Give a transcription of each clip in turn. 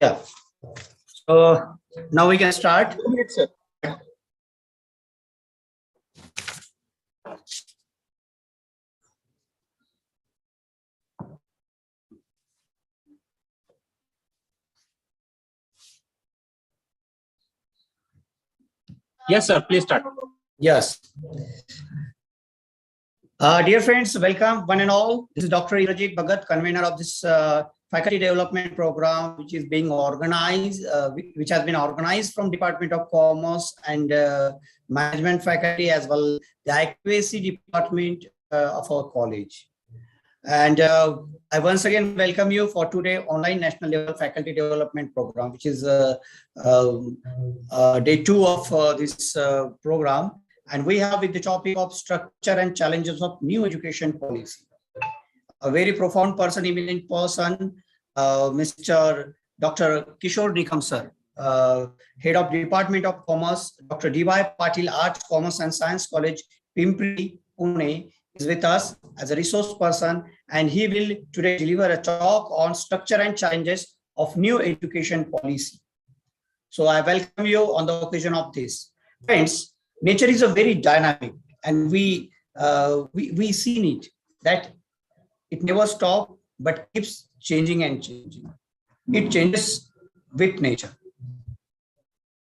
Yeah. So now we can start. 2 minutes, sir. Yes, sir. Please start. Yes. Dear friends, welcome one and all. This is Dr. Indrajit Bhagat, convener of this faculty development program, which is being organized, which has been organized from Department of Commerce and Management faculty, as well the accuracy department of our college. And I once again welcome you for today online national level faculty development program, which is day 2 of this program. And we have with the topic of structure and challenges of new education policy. A very profound person, eminent person, Mr. Dr. Kishore Nikam sir, Head of Department of Commerce, Dr. D.Y. Patil, Arts, Commerce and Science College, Pimpri, Pune, is with us as a resource person, and he will today deliver a talk on structure and challenges of new education policy. So I welcome you on the occasion of this. Friends, nature is a very dynamic, and we seen it that it never stops but keeps changing and changing. It changes with nature.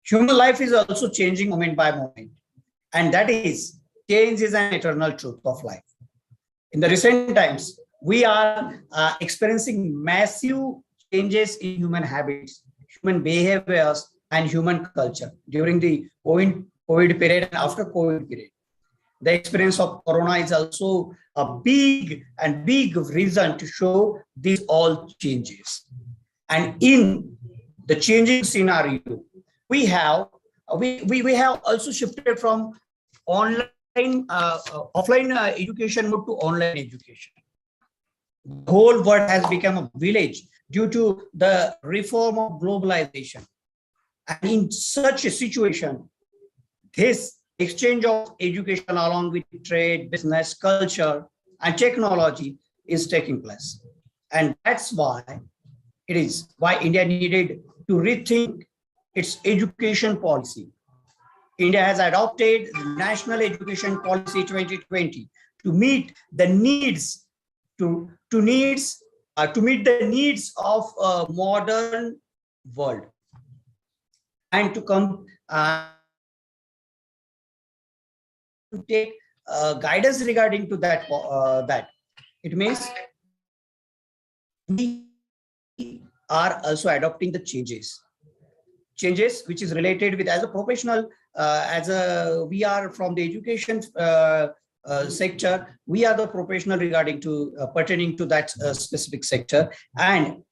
Human life is also changing moment by moment, and that is change is an eternal truth of life. In the recent times, we are experiencing massive changes in human habits, human behaviors, and human culture during the COVID period and after COVID period. The experience of Corona is also a big reason to show these all changes. And in the changing scenario, we have also shifted from offline education mode to online education. The whole world has become a village due to the reform of globalization. And in such a situation, this exchange of education along with trade, business, culture, and technology is taking place. And that's why India needed to rethink its education policy. India has adopted the National Education Policy 2020 to meet the needs to meet the needs of a modern world, and to come to take guidance regarding to that. It means we are also adopting the changes which is related with, as a professional, we are from the education sector. We are the professional regarding to pertaining to that specific sector, and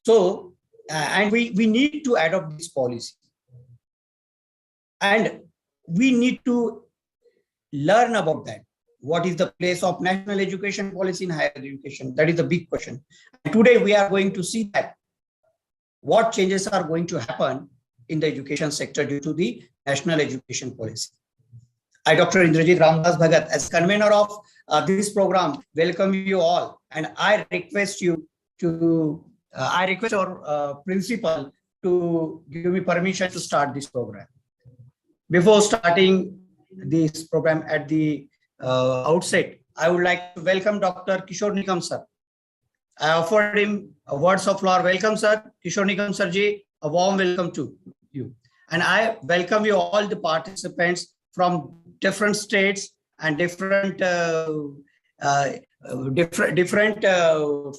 so and we need to adopt this policy, and we need to learn about that. What is the place of national education policy in higher education? That is the big question. And today we are going to see that what changes are going to happen in the education sector due to the national education policy. I, Dr. Indrajit Ramdas Bhagat, as convener of this program, welcome you all, and I request you to, I request our principal to give me permission to start this program. Before starting this program at the outset, I would like to welcome Dr. Kishore Nikam sir. I offered him words of flower. Welcome, sir. Kishore Nikam sir ji, a warm welcome to you. And I welcome you all the participants from different states and different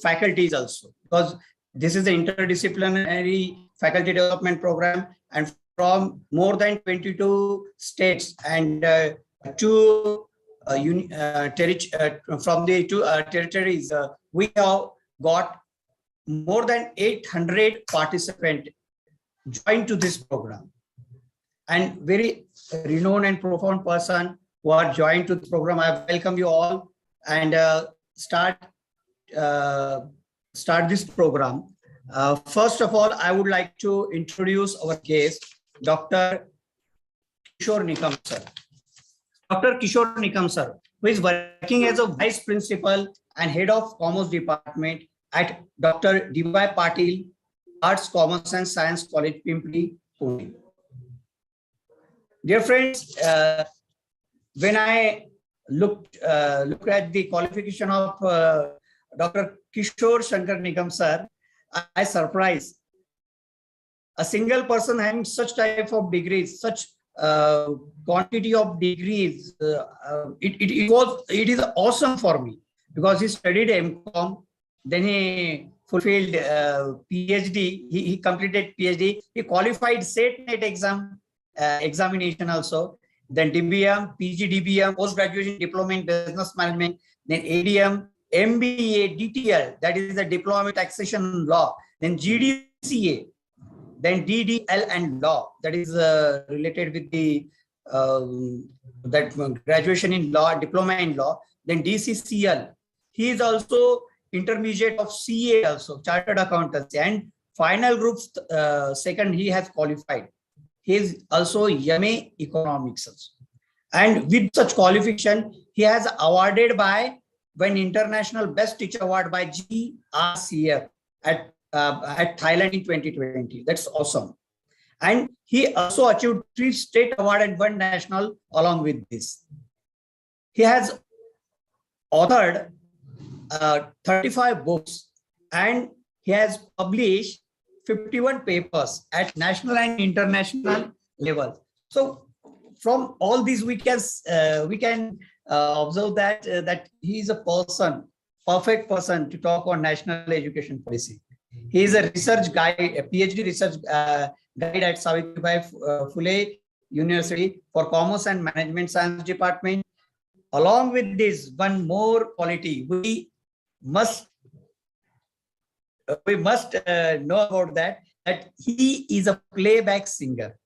faculties also, because this is the interdisciplinary faculty development program, and from more than 22 states and from the two territories, we have got more than 800 participants joined to this program, and very renowned and profound person who are joined to the program. I welcome you all and start this program. First of all, I would like to introduce our guest, Dr. Kishore Nikam sir. Dr. Kishore Nikam sir, who is working as a Vice Principal and Head of Commerce Department at Dr. D.Y. Patil Arts, Commerce and Science College, Pimpri, Pune. Dear friends, when I look at the qualification of Dr. Kishore Shankar Nigam sir, I surprised. A single person having such type of degrees, such quantity of degrees, it is awesome for me, because he studied MCom, then he fulfilled PhD. He completed PhD. He qualified SET-NET examination also. Then DBM, PG DBM, post-graduation diploma in business management. Then ADM, MBA, DTL, that is the diploma in taxation law. Then GDCA. Then DDL and law, that is related with the that graduation in law, diploma in law. Then DCCL, he is also intermediate of CA also, chartered accountancy, and final group second he has qualified. He is also MA economics also. And with such qualification, he has awarded by one international best teacher award by GRCF at Thailand in 2020. That's awesome. And he also achieved 3 state award and 1 national along with this. He has authored 35 books, and he has published 51 papers at national and international level. So from all these we can observe that he is a perfect person to talk on national education policy. He is a research guide, a PhD research guide at Savitribai Phule University for Commerce and Management Science Department. Along with this, one more quality we must know about that he is a playback singer.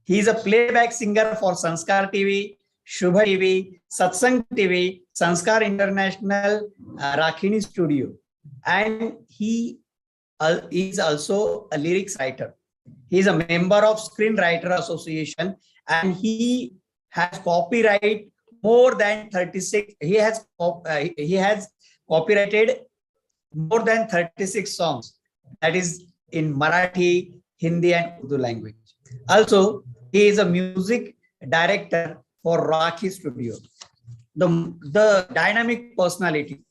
He is a playback singer for Sanskar TV, Shubha TV, Satsang TV, Sanskar International, Rakhini Studio, and he is also a lyrics writer. He is a member of Screenwriter Association, and he has copyright more than 36. He has copyrighted more than 36 songs. That is in Marathi, Hindi, and Urdu language. Also, he is a music director for Rakhi Studio. The dynamic personality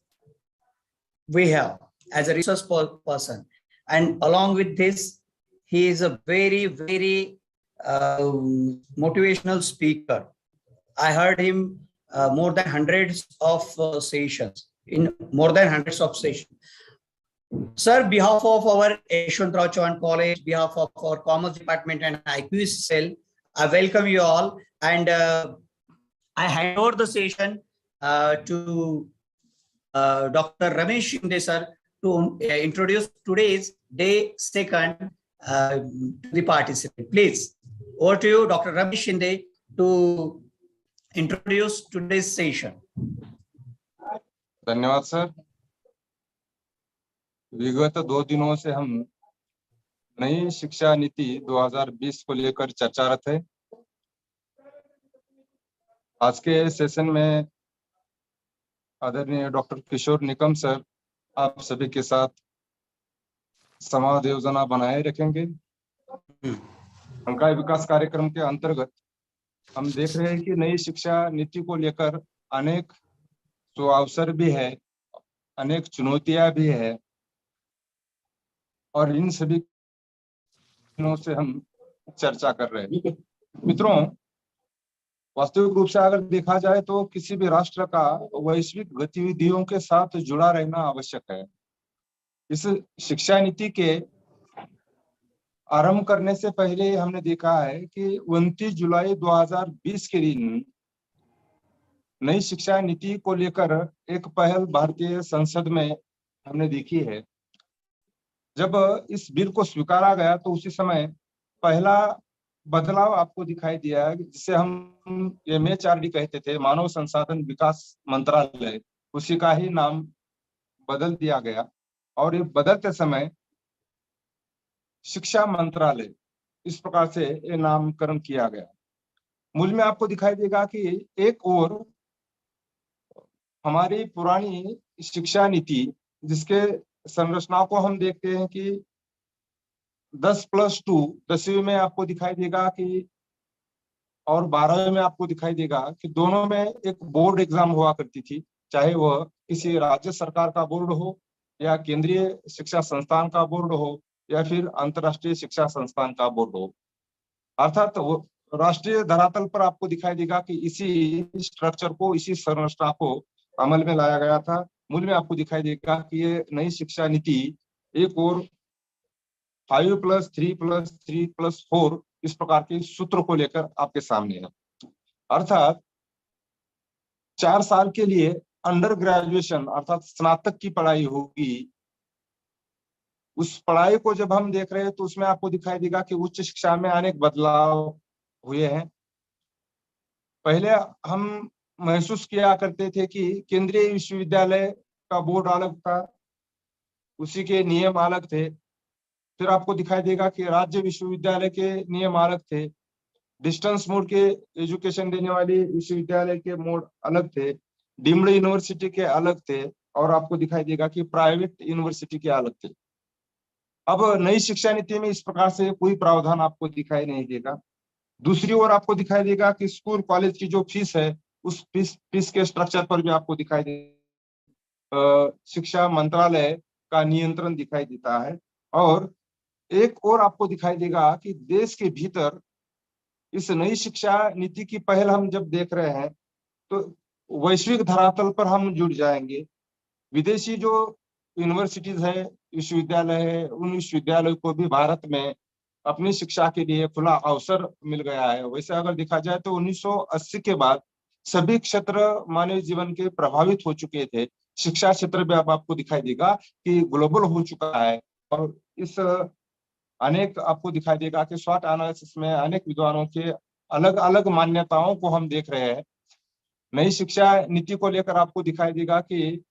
we have as a research person. And along with this, he is a very, very motivational speaker. I heard him more than hundreds of sessions, in more than hundreds of sessions. Sir, behalf of our Yeshwantrao Chauhan College, behalf of our Commerce Department and IQ cell, I welcome you all, and I hand over the session to Dr. Ramesh Shinde sir to introduce today's day second to the participant. Please, over to you, Dr. Ramesh Shinde, to introduce today's session. धन्यवाद sir. विगत 2 दिनों से हम नई शिक्षा नीति 2020 को लेकर चर्चारत है। आज के सेशन में आदरणीय डॉक्टर किशोर निकम सर आप सभी के साथ संवाद योजना बनाए रखेंगे। अंकाय विकास कार्यक्रम के अंतर्गत हम देख रहे हैं कि नई शिक्षा नीति को लेकर अनेक जो अवसर भी है, अनेक चुनौतियां भी है, और इन सभी से हम चर्चा कर रहे हैं। मित्रों, वास्तविक रूप से अगर देखा जाए तो किसी भी राष्ट्र का वैश्विक गतिविधियों के साथ जुड़ा रहना आवश्यक है। इस शिक्षा नीति के आरंभ करने से पहले हमने देखा है कि 29 जुलाई 2020 के दिन नई शिक्षा नीति को लेकर एक पहल भारतीय संसद में हमने देखी है। जब इस बिल को स्वीकारा गया तो उसी समय पहला बदलाव आपको दिखाई दिया है, जिसे हम MHRD कहते थे, मानव संसाधन विकास मंत्रालय, उसी का ही नाम बदल दिया गया और ये बदलते समय शिक्षा मंत्रालय इस प्रकार से ये नामकरण किया गया। मूल में आपको दिखाई देगा कि एक ओर हमारी पुरानी शिक्षा नीति जिसके संरचना को हम देखते हैं कि 10+2 10वीं में आपको दिखाई देगा कि और 12वीं में आपको दिखाई देगा कि दोनों में एक बोर्ड एग्जाम हुआ करती थी, चाहे वह किसी राज्य सरकार का बोर्ड हो या केंद्रीय शिक्षा संस्थान का बोर्ड हो या फिर अंतर्राष्ट्रीय शिक्षा संस्थान का बोर्ड हो। अर्थात वो राष्ट्रीय धरातल पर आपको दिखाई देगा कि इसी स्ट्रक्चर को, इसी संरचना को अमल में लाया गया था। मूल में आपको दिखाई देगा कि ये नई शिक्षा नीति एक और 5+3+3+4 इस प्रकार के सूत्र को लेकर आपके सामने है। अर्थात 4 साल के लिए अंडर ग्रेजुएशन अर्थात स्नातक की पढ़ाई होगी। उस पढ़ाई को जब हम देख रहे हैं तो उसमें आपको दिखाई देगा कि उच्च शिक्षा में अनेक बदलाव हुए हैं। पहले हम महसूस किया करते थे कि केंद्रीय विश्वविद्यालय का बोर्ड अलग था, उसी के नियम अलग थे। फिर आपको दिखाई देगा कि राज्य विश्वविद्यालय के नियम अलग थे, डिस्टेंस मोड के एजुकेशन देने वाली विश्वविद्यालय के मोड अलग थे, डीम्ड यूनिवर्सिटी के अलग थे और आपको दिखाई देगा कि प्राइवेट यूनिवर्सिटी के अलग थे। अब नई शिक्षा नीति में इस प्रकार से कोई प्रावधान आपको दिखाई नहीं देगा। दूसरी ओर आपको दिखाई देगा कि स्कूल कॉलेज की जो फीस है उस फीस के स्ट्रक्चर पर भी आपको दिखाई देगा शिक्षा मंत्रालय का नियंत्रण दिखाई देता है। और एक और आपको दिखाई देगा कि देश के भीतर इस नई शिक्षा नीति की पहल हम जब देख रहे हैं तो वैश्विक धरातल पर हम जुड़ जाएंगे। विदेशी जो यूनिवर्सिटीज है, विश्वविद्यालय है, उन विश्वविद्यालयों को भी भारत में अपनी शिक्षा के लिए खुला अवसर मिल गया है। वैसे अगर देखा जाए तो 1980 के बाद सभी क्षेत्र मानव जीवन के प्रभावित हो चुके थे। शिक्षा क्षेत्र भी अब आपको दिखाई देगा कि ग्लोबल हो चुका है और इस अनेक आपको दिखाई देगा कि स्वॉट एनालिसिस में अनेक विद्वानों के अलग अलग मान्यताओं को हम देख रहे हैं। नई शिक्षा नीति को लेकर आपको दिखाई देगा कि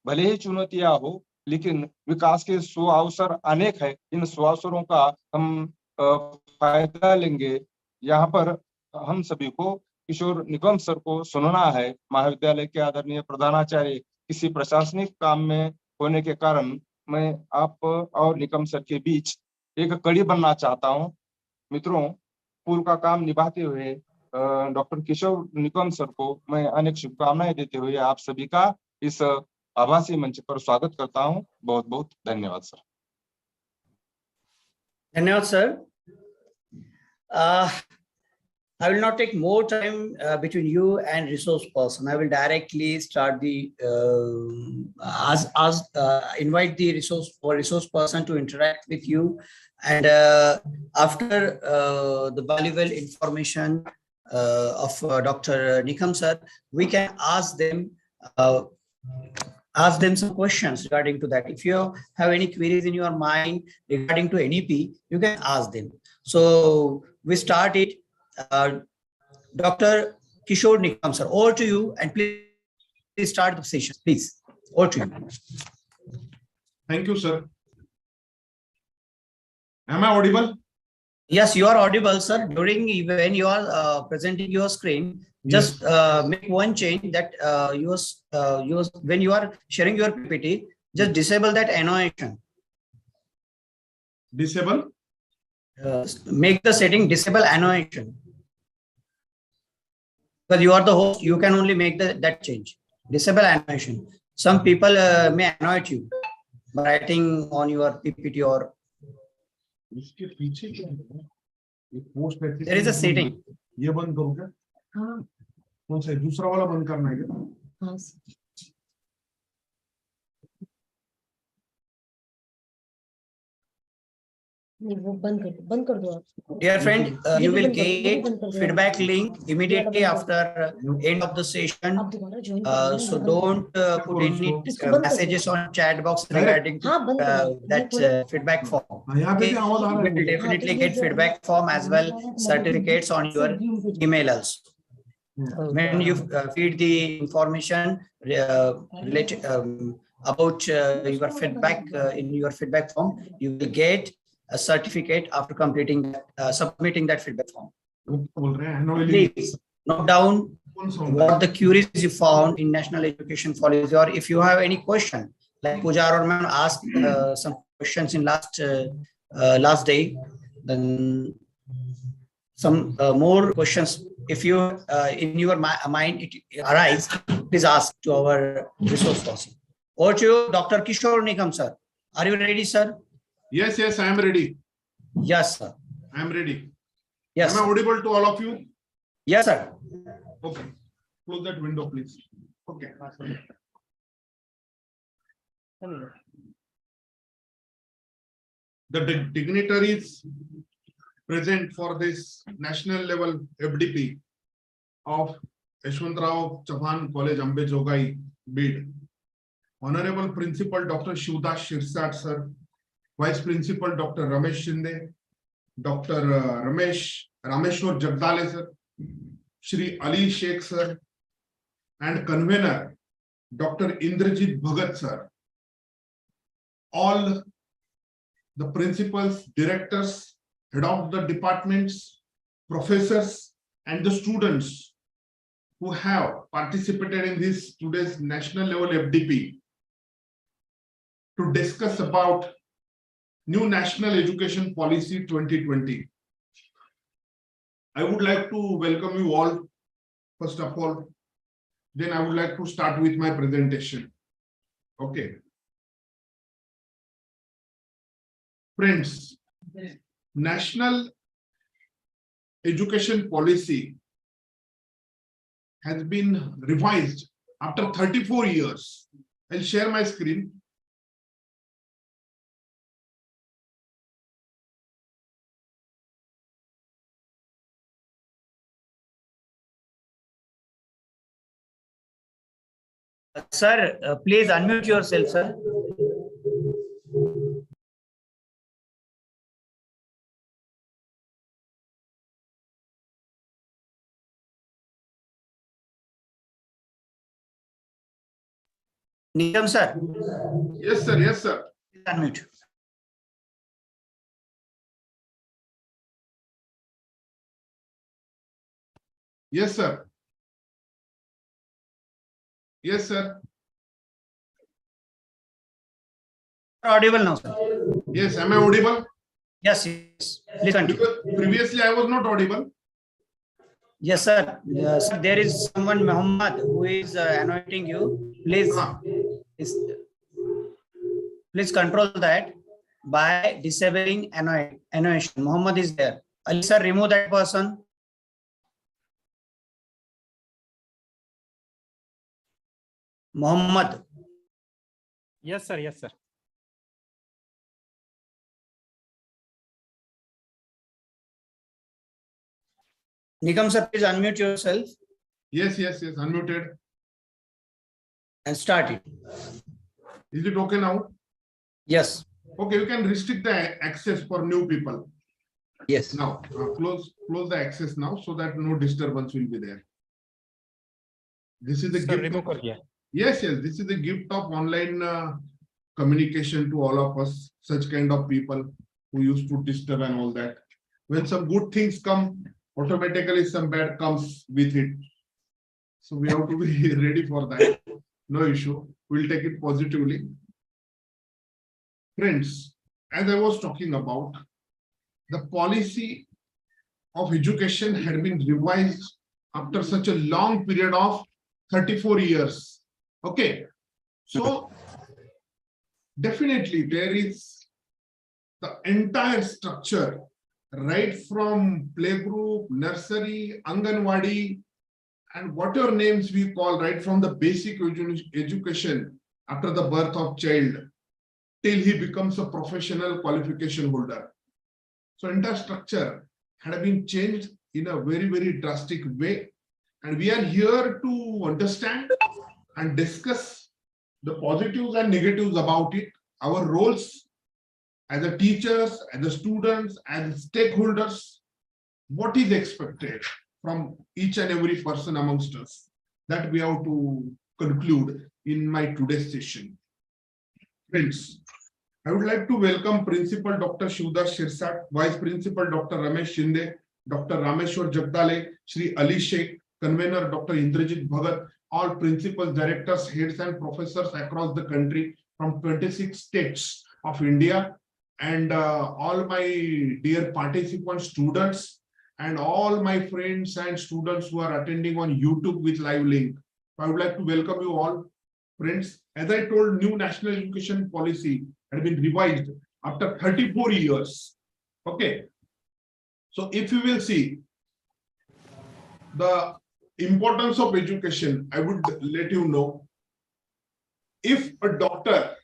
भले ही चुनौतियां हो लेकिन विकास के सुअवसर अनेक है। इन सुअवसरों का हम फायदा लेंगे। यहाँ पर हम सभी को किशोर निगम सर को सुनना है। महाविद्यालय के आदरणीय प्रधानाचार्य किसी प्रशासनिक काम में होने के कारण मैं आप और निगम सर के बीच एक कड़ी बनना चाहता हूँ। मित्रों, स्कूल का काम निभाते हुए डॉक्टर किशोर निगम सर को मैं अनेक शुभकामनाएं देते हुए आप सभी का इस आभासी मंच पर स्वागत करता हूं। बहुत बहुत धन्यवाद सर। धन्यवाद sir. I will not take more time between you and resource person. I will directly start the invite the resource person to interact with you, and after the valuable information of Dr. Nikam sir, we can ask them some questions regarding to that. If you have any queries in your mind regarding to NEP, you can ask them. So we start it. Dr. Kishore Nikam sir, over to you, and please start the session, please. Over to you. Thank you, sir. Am I audible? Yes, you are audible, sir. During when you are presenting your screen, just make one change that when you are sharing your PPT, just disable that annotation. Disable? Make the setting disable annotation. Because you are the host, you can only make that change. Disable annotation. Some people may annoy you by writing on your PPT or. There is a setting. ये बंद करूँ क्या? हाँ. कौन सा दूसरा वाला बंद करना है क्या? हाँ. बंद कर दो आप. Dear friend, you will get feedback link immediately after end of the session. So don't put any messages on chat box regarding that feedback form. Okay? You will definitely get feedback form as well certificates on your email also. When you feed the information related about your feedback in your feedback form, you will get a certificate after completing submitting that feedback form. Please note down what the queries you found in national education policy, or if you have any question, like Pujar or ma'am asked some questions in last last day. Then some more questions. If you in your mind it arise, please ask to our resource person. Over to you, Dr. Kishore Nigam, sir. Are you ready, sir? Yes, yes, I am ready. Yes, sir. I am ready. Yes. Am I Sir. audible to all of you? Yes, sir. Okay. Close that window, please. Okay. The dignitaries present for this national level FDP of Yashwantrao Chauhan College, Ambejogai, bid. Honorable Principal Dr. Shivdas Shirsat, sir. Vice Principal Dr. Ramesh Shinde, Dr. Rameshwar Jagdale, sir. Shri Ali Sheikh, sir. And convener Dr. Indrajit Bhagat, sir. All the principals, directors, head of the departments, professors, and the students who have participated in this today's national level FDP to discuss about new national education policy 2020. I would like to welcome you all, first of all. Then I would like to start with my presentation. Okay. Friends, national education policy has been revised after 34 years. I'll share my screen. Sir, please unmute yourself, sir. Nigam, sir. Yes, sir. Yes, sir. Please unmute. Yes, sir. Yes, sir. Audible now, sir. Yes, am I audible? Yes, yes. Please continue. Because previously I was not audible. Yes, sir. Sir, there is someone, Muhammad, who is anointing you. Please, please control that by disabling anointation. Muhammad is there. Ali, sir, remove that person. Muhammad. Yes, sir. Yes, sir. Nigam, sir, please unmute yourself Yes, yes, yes. Unmuted. and start it. Is it okay now? Yes. Okay, you can restrict the access for new people. Yes. Now, close the access now so that no disturbance will be there. This is the Sir, gift. remove kar diya. Yes, yes. This is the gift of online communication to all of us, such kind of people who used to disturb and all that. When some good things come, automatically some bad comes with it. So we have to be ready for that. No issue. We'll take it positively. Friends, as I was talking about, the policy of education had been revised after such a long period of 34 years. Okay. So definitely there is the entire structure, right from playgroup, nursery, Anganwadi, and whatever names we call, right from the basic education after the birth of child till he becomes a professional qualification holder. So entire structure had been changed in a very, very drastic way. And we are here to understand and discuss the positives and negatives about it, our roles as a teachers, as a students, as stakeholders, what is expected from each and every person amongst us, that we have to conclude in my today's session. Friends, I would like to welcome Principal Dr. Shivdas Shirsat, Vice Principal Dr. Ramesh Shinde, Dr. Rameshwar Jagdale, Shri Ali Sheikh, Convener Dr. Indrajit Bhagat, all principals, directors, heads and professors across the country from 26 states of India, and all my dear participant students and all my friends and students who are attending on YouTube with live link. I would like to welcome you all, friends. As I told, new national education policy had been revised after 34 years. Okay. So if you will see the importance of education, I would let you know, if a doctor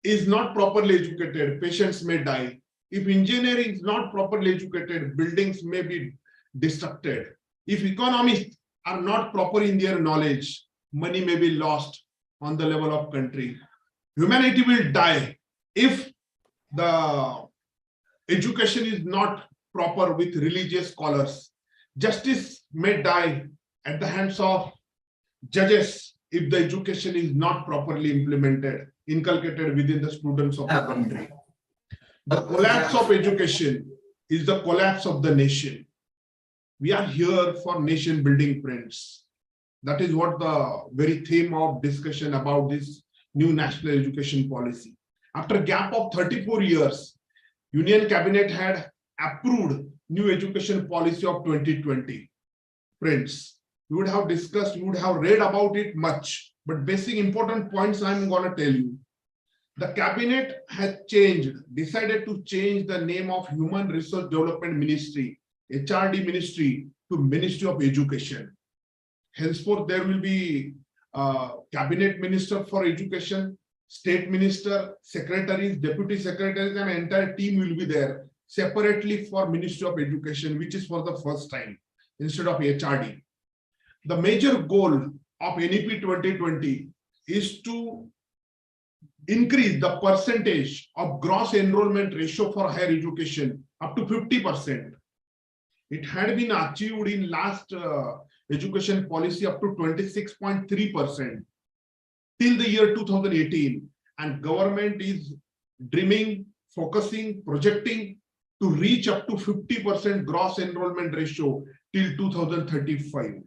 is not properly educated, patients may die. If engineering is not properly educated, buildings may be destructed. If economists are not proper in their knowledge, money may be lost on the level of country. Humanity will die if the education is not proper with religious scholars. Justice may die at the hands of judges if the education is not properly implemented, inculcated within the students of the country. The collapse of education is the collapse of the nation. We are here for nation building, friends. That is what the very theme of discussion about this new national education policy. After a gap of 34 years, Union Cabinet had approved new education policy of 2020. Friends, you would have discussed, you would have read about it much, but basic important points I'm going to tell you. The cabinet has decided to change the name of Human Resource Development Ministry, HRD Ministry, to Ministry of Education. Henceforth, there will be cabinet minister for education, state minister, secretaries, deputy secretaries, and entire team will be there separately for Ministry of Education, which is for the first time instead of HRD. The major goal of NEP 2020 is to increase the percentage of gross enrollment ratio for higher education up to 50%. It had been achieved in last education policy up to 26.3% till the year 2018, and government is dreaming, focusing, projecting to reach up to 50% gross enrollment ratio till 2035.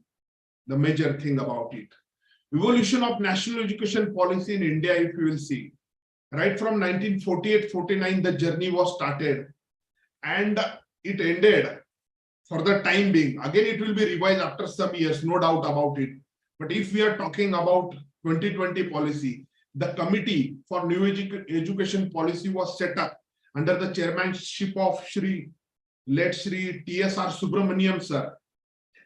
The major thing about it. Evolution of national education policy in India, if you will see, right from 1948-49, the journey was started and it ended for the time being. Again, it will be revised after some years, no doubt about it. But if we are talking about 2020 policy, the committee for new education policy was set up under the chairmanship of late Shri TSR Subramaniam sir,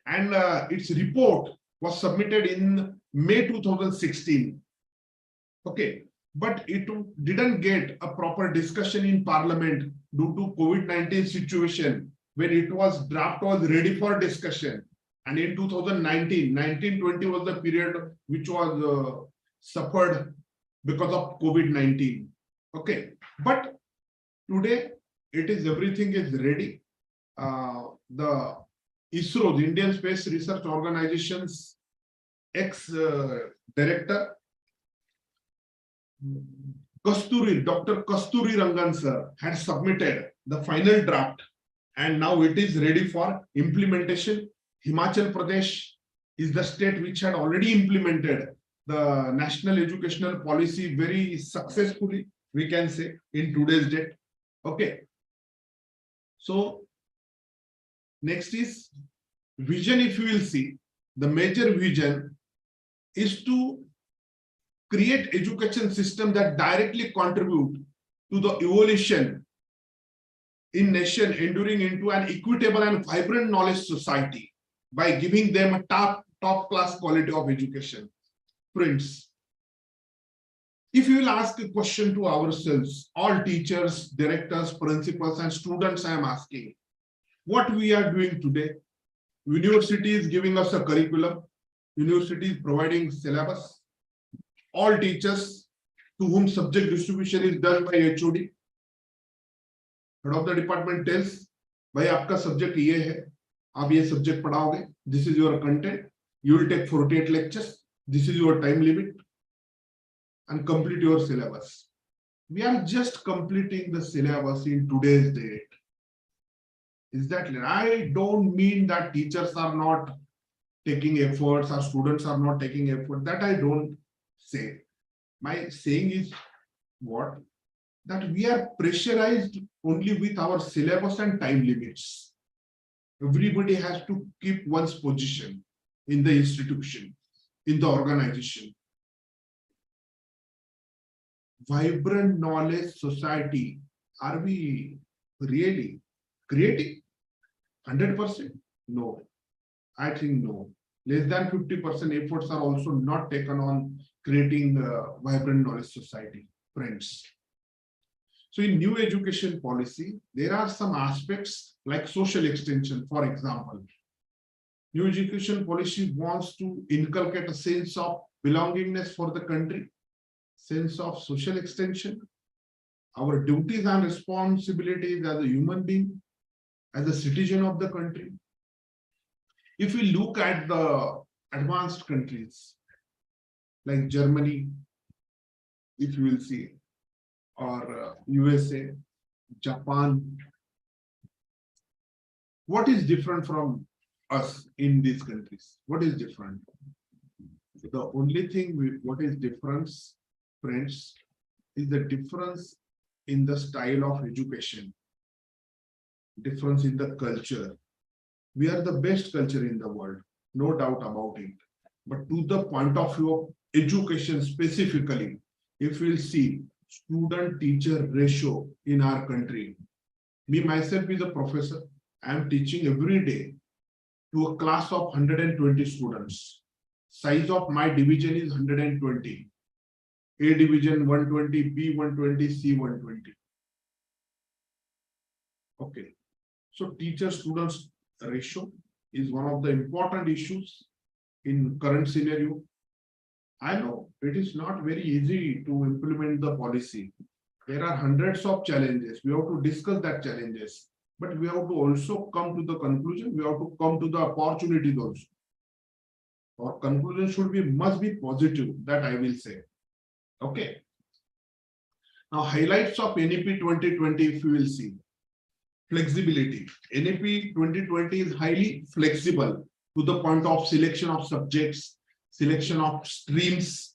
and its report was submitted in May 2016. Okay, but it didn't get a proper discussion in Parliament due to COVID-19 situation. When it was draft was ready for discussion, and in 2019, 1920 was the period which was suffered because of COVID-19. Okay, but today it is everything is ready. The ISRO, the Indian Space Research Organization's ex-director, Dr. Kasturi Rangan sir had submitted the final draft, and now it is ready for implementation. Himachal Pradesh is the state which had already implemented the national educational policy very successfully, we can say, in today's date. Okay. So next is vision. If you will see, the major vision is to create education system that directly contribute to the evolution in nation enduring into an equitable and vibrant knowledge society by giving them a top class quality of education. Friends, if you will ask a question to ourselves, all teachers, directors, principals, and students, I am asking, what we are doing today? University is giving us a curriculum. University is providing syllabus. All teachers to whom subject distribution is done by HOD. Head of the department tells, "Bhai, आपका subject ये है, आप ये subject पढ़ाओगे. This is your content. You will take 48 lectures. This is your time limit, and complete your syllabus." We are just completing the syllabus in today's date. Is that clear? I don't mean that teachers are not taking efforts or students are not taking effort. That I don't say. My saying is what? that we are pressurized only with our syllabus and time limits. Everybody has to keep one's position in the institution, in the organization. Vibrant knowledge society, are we really creating 100%? No, I think no. Less than 50% efforts are also not taken on creating a vibrant knowledge society, friends. So in new education policy, there are some aspects like social extension, for example. New education policy wants to inculcate a sense of belongingness for the country, sense of social extension, our duties and responsibilities as a human being, as a citizen of the country. If we look at the advanced countries like Germany, if you will see, or USA, Japan, what is different from us in these countries? What is different? The only thing what is different, friends, is the difference in the style of education, difference in the culture. We are the best culture in the world, no doubt about it. But to the point of view of education specifically, if we'll see student-teacher ratio in our country, me myself is a professor. I am teaching every day to a class of 120 students. Size of my division is 120. A division 120, B 120, C 120. Okay. So teacher-students ratio is one of the important issues in current scenario. I know it is not very easy to implement the policy. There are hundreds of challenges. We have to discuss that challenges, but we have to also come to the conclusion. We have to come to the opportunities also. Our conclusion should be, must be positive, that I will say. Okay. Now highlights of NEP 2020, if you will see. Flexibility. NEP 2020 is highly flexible to the point of selection of subjects, selection of streams.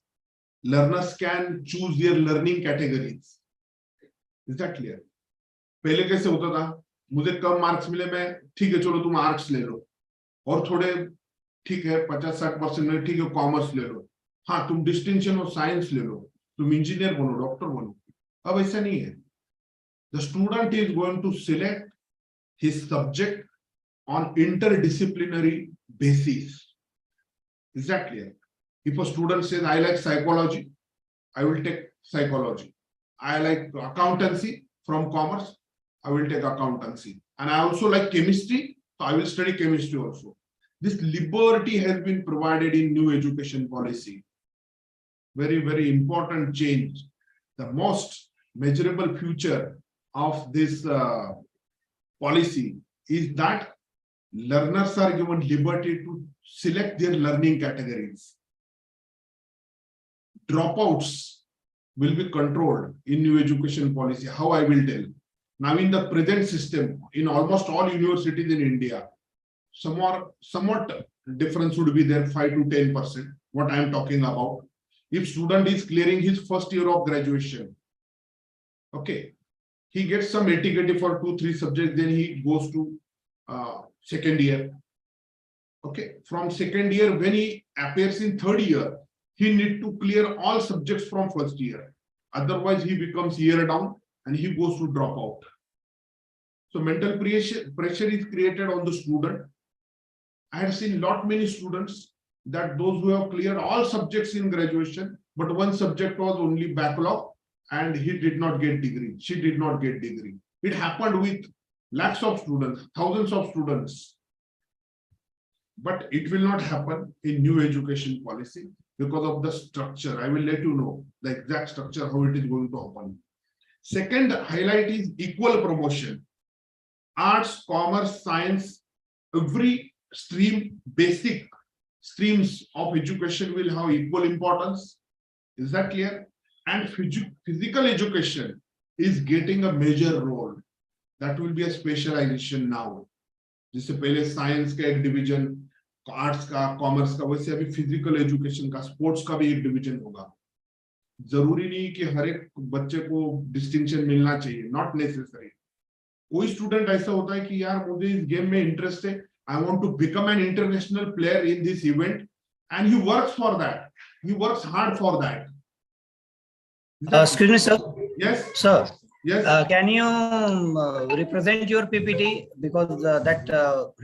Learners can choose their learning categories. Is that clear? पहले कैसे होता था, मुझे कम marks मिले, मैं ठीक है चलो तुम आर्ट्स ले लो, और थोड़े ठीक है 50-60% में ठीक है कॉमर्स ले लो, हाँ तुम डिस्टिंक्शन और साइंस ले लो, तुम इंजीनियर बनो, डॉक्टर बनो. अब ऐसा नहीं है. The student is going to select his subject on interdisciplinary basis. Is that clear? If a student says, I like psychology, I will take psychology. I like accountancy from commerce, I will take accountancy. And I also like chemistry, so I will study chemistry also. This liberty has been provided in new education policy. Very, very important change. The most measurable future of this policy is that learners are given liberty to select their learning categories. Dropouts will be controlled in new education policy. How I will tell. Now in the present system, in almost all universities in India, somewhat difference would be there, 5 to 10%, what I am talking about. If student is clearing his first year of graduation, okay, he gets some etiquette for 2-3 subjects, then he goes to second year. Okay, from second year, when he appears in third year, he needs to clear all subjects from first year. Otherwise, he becomes year down and he goes to drop out. So mental pressure is created on the student. I have seen many students that those who have cleared all subjects in graduation, but one subject was only backlog and he did not get degree. She did not get degree. It happened with lakhs of students, thousands of students. But it will not happen in new education policy because of the structure. I will let you know the exact structure, how it is going to happen. Second highlight is equal promotion. Arts, commerce, science, every stream, basic streams of education will have equal importance. Is that clear? And physical education is getting a major role. That will be a specialization now. जिससे पहले science का एक division, arts का, commerce का, वैसे अभी physical education का, sports का भी एक डिवीजन होगा. जरूरी नहीं कि हर एक बच्चे को डिस्टिंक्शन मिलना चाहिए, नॉट नेसेसरी। कोई स्टूडेंट ऐसा होता है कि यार मुझे इस गेम में इंटरेस्ट है, I want to become an international player in this event, and he works for that, he works hard for that. Excuse me, sir. Yes, Sir, yes. can you represent your PPT, because that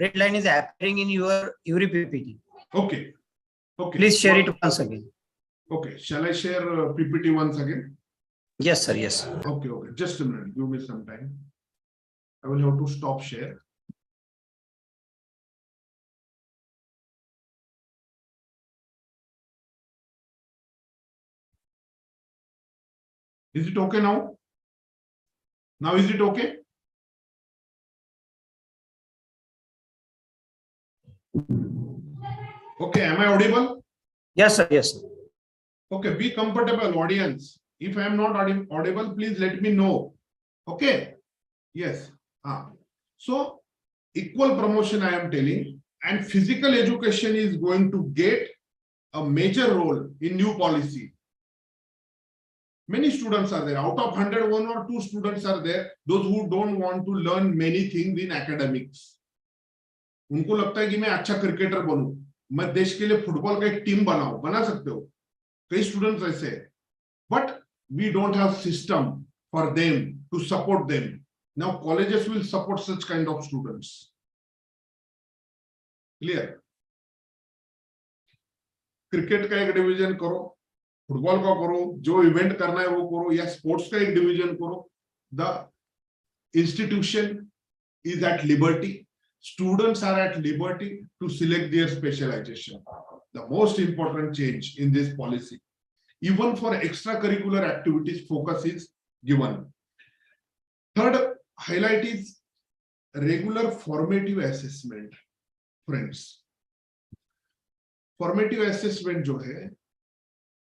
red line is appearing in your every PPT. Okay, okay. Please share it once again. Okay, shall I share PPT once again? Yes, sir. Yes. Okay, okay. Just a minute. Give me some time. I will have to stop share. Is it okay now? Now is it okay? Okay, am I audible? Yes, sir. Yes, sir. Okay, be comfortable, audience. If I am not audible, please let me know. Okay. Yes. So equal promotion I am telling, and physical education is going to get a major role in new policy. Many students are there. Out of 100, 1 or 2 students are there, those who don't want to learn many things in academics. उनको लगता है कि मैं अच्छा cricketer बनूं, मैं देश के लिए फुटबॉल का एक टीम बनाऊं, बना सकते हो, कई स्टूडेंट्स ऐसे हैं, but we don't have system for them to support them. Now colleges will support such kind of students. Clear? Cricket का एक डिवीजन करो, फुटबॉल का करो, जो इवेंट करना है वो करो, या स्पोर्ट्स का एक डिवीजन करो. The institution is at liberty. Students are at liberty to select their specialization. The most important change in this policy. Even for extracurricular activities, focus is given. Third highlight is regular formative assessment. Friends, formative assessment जो है,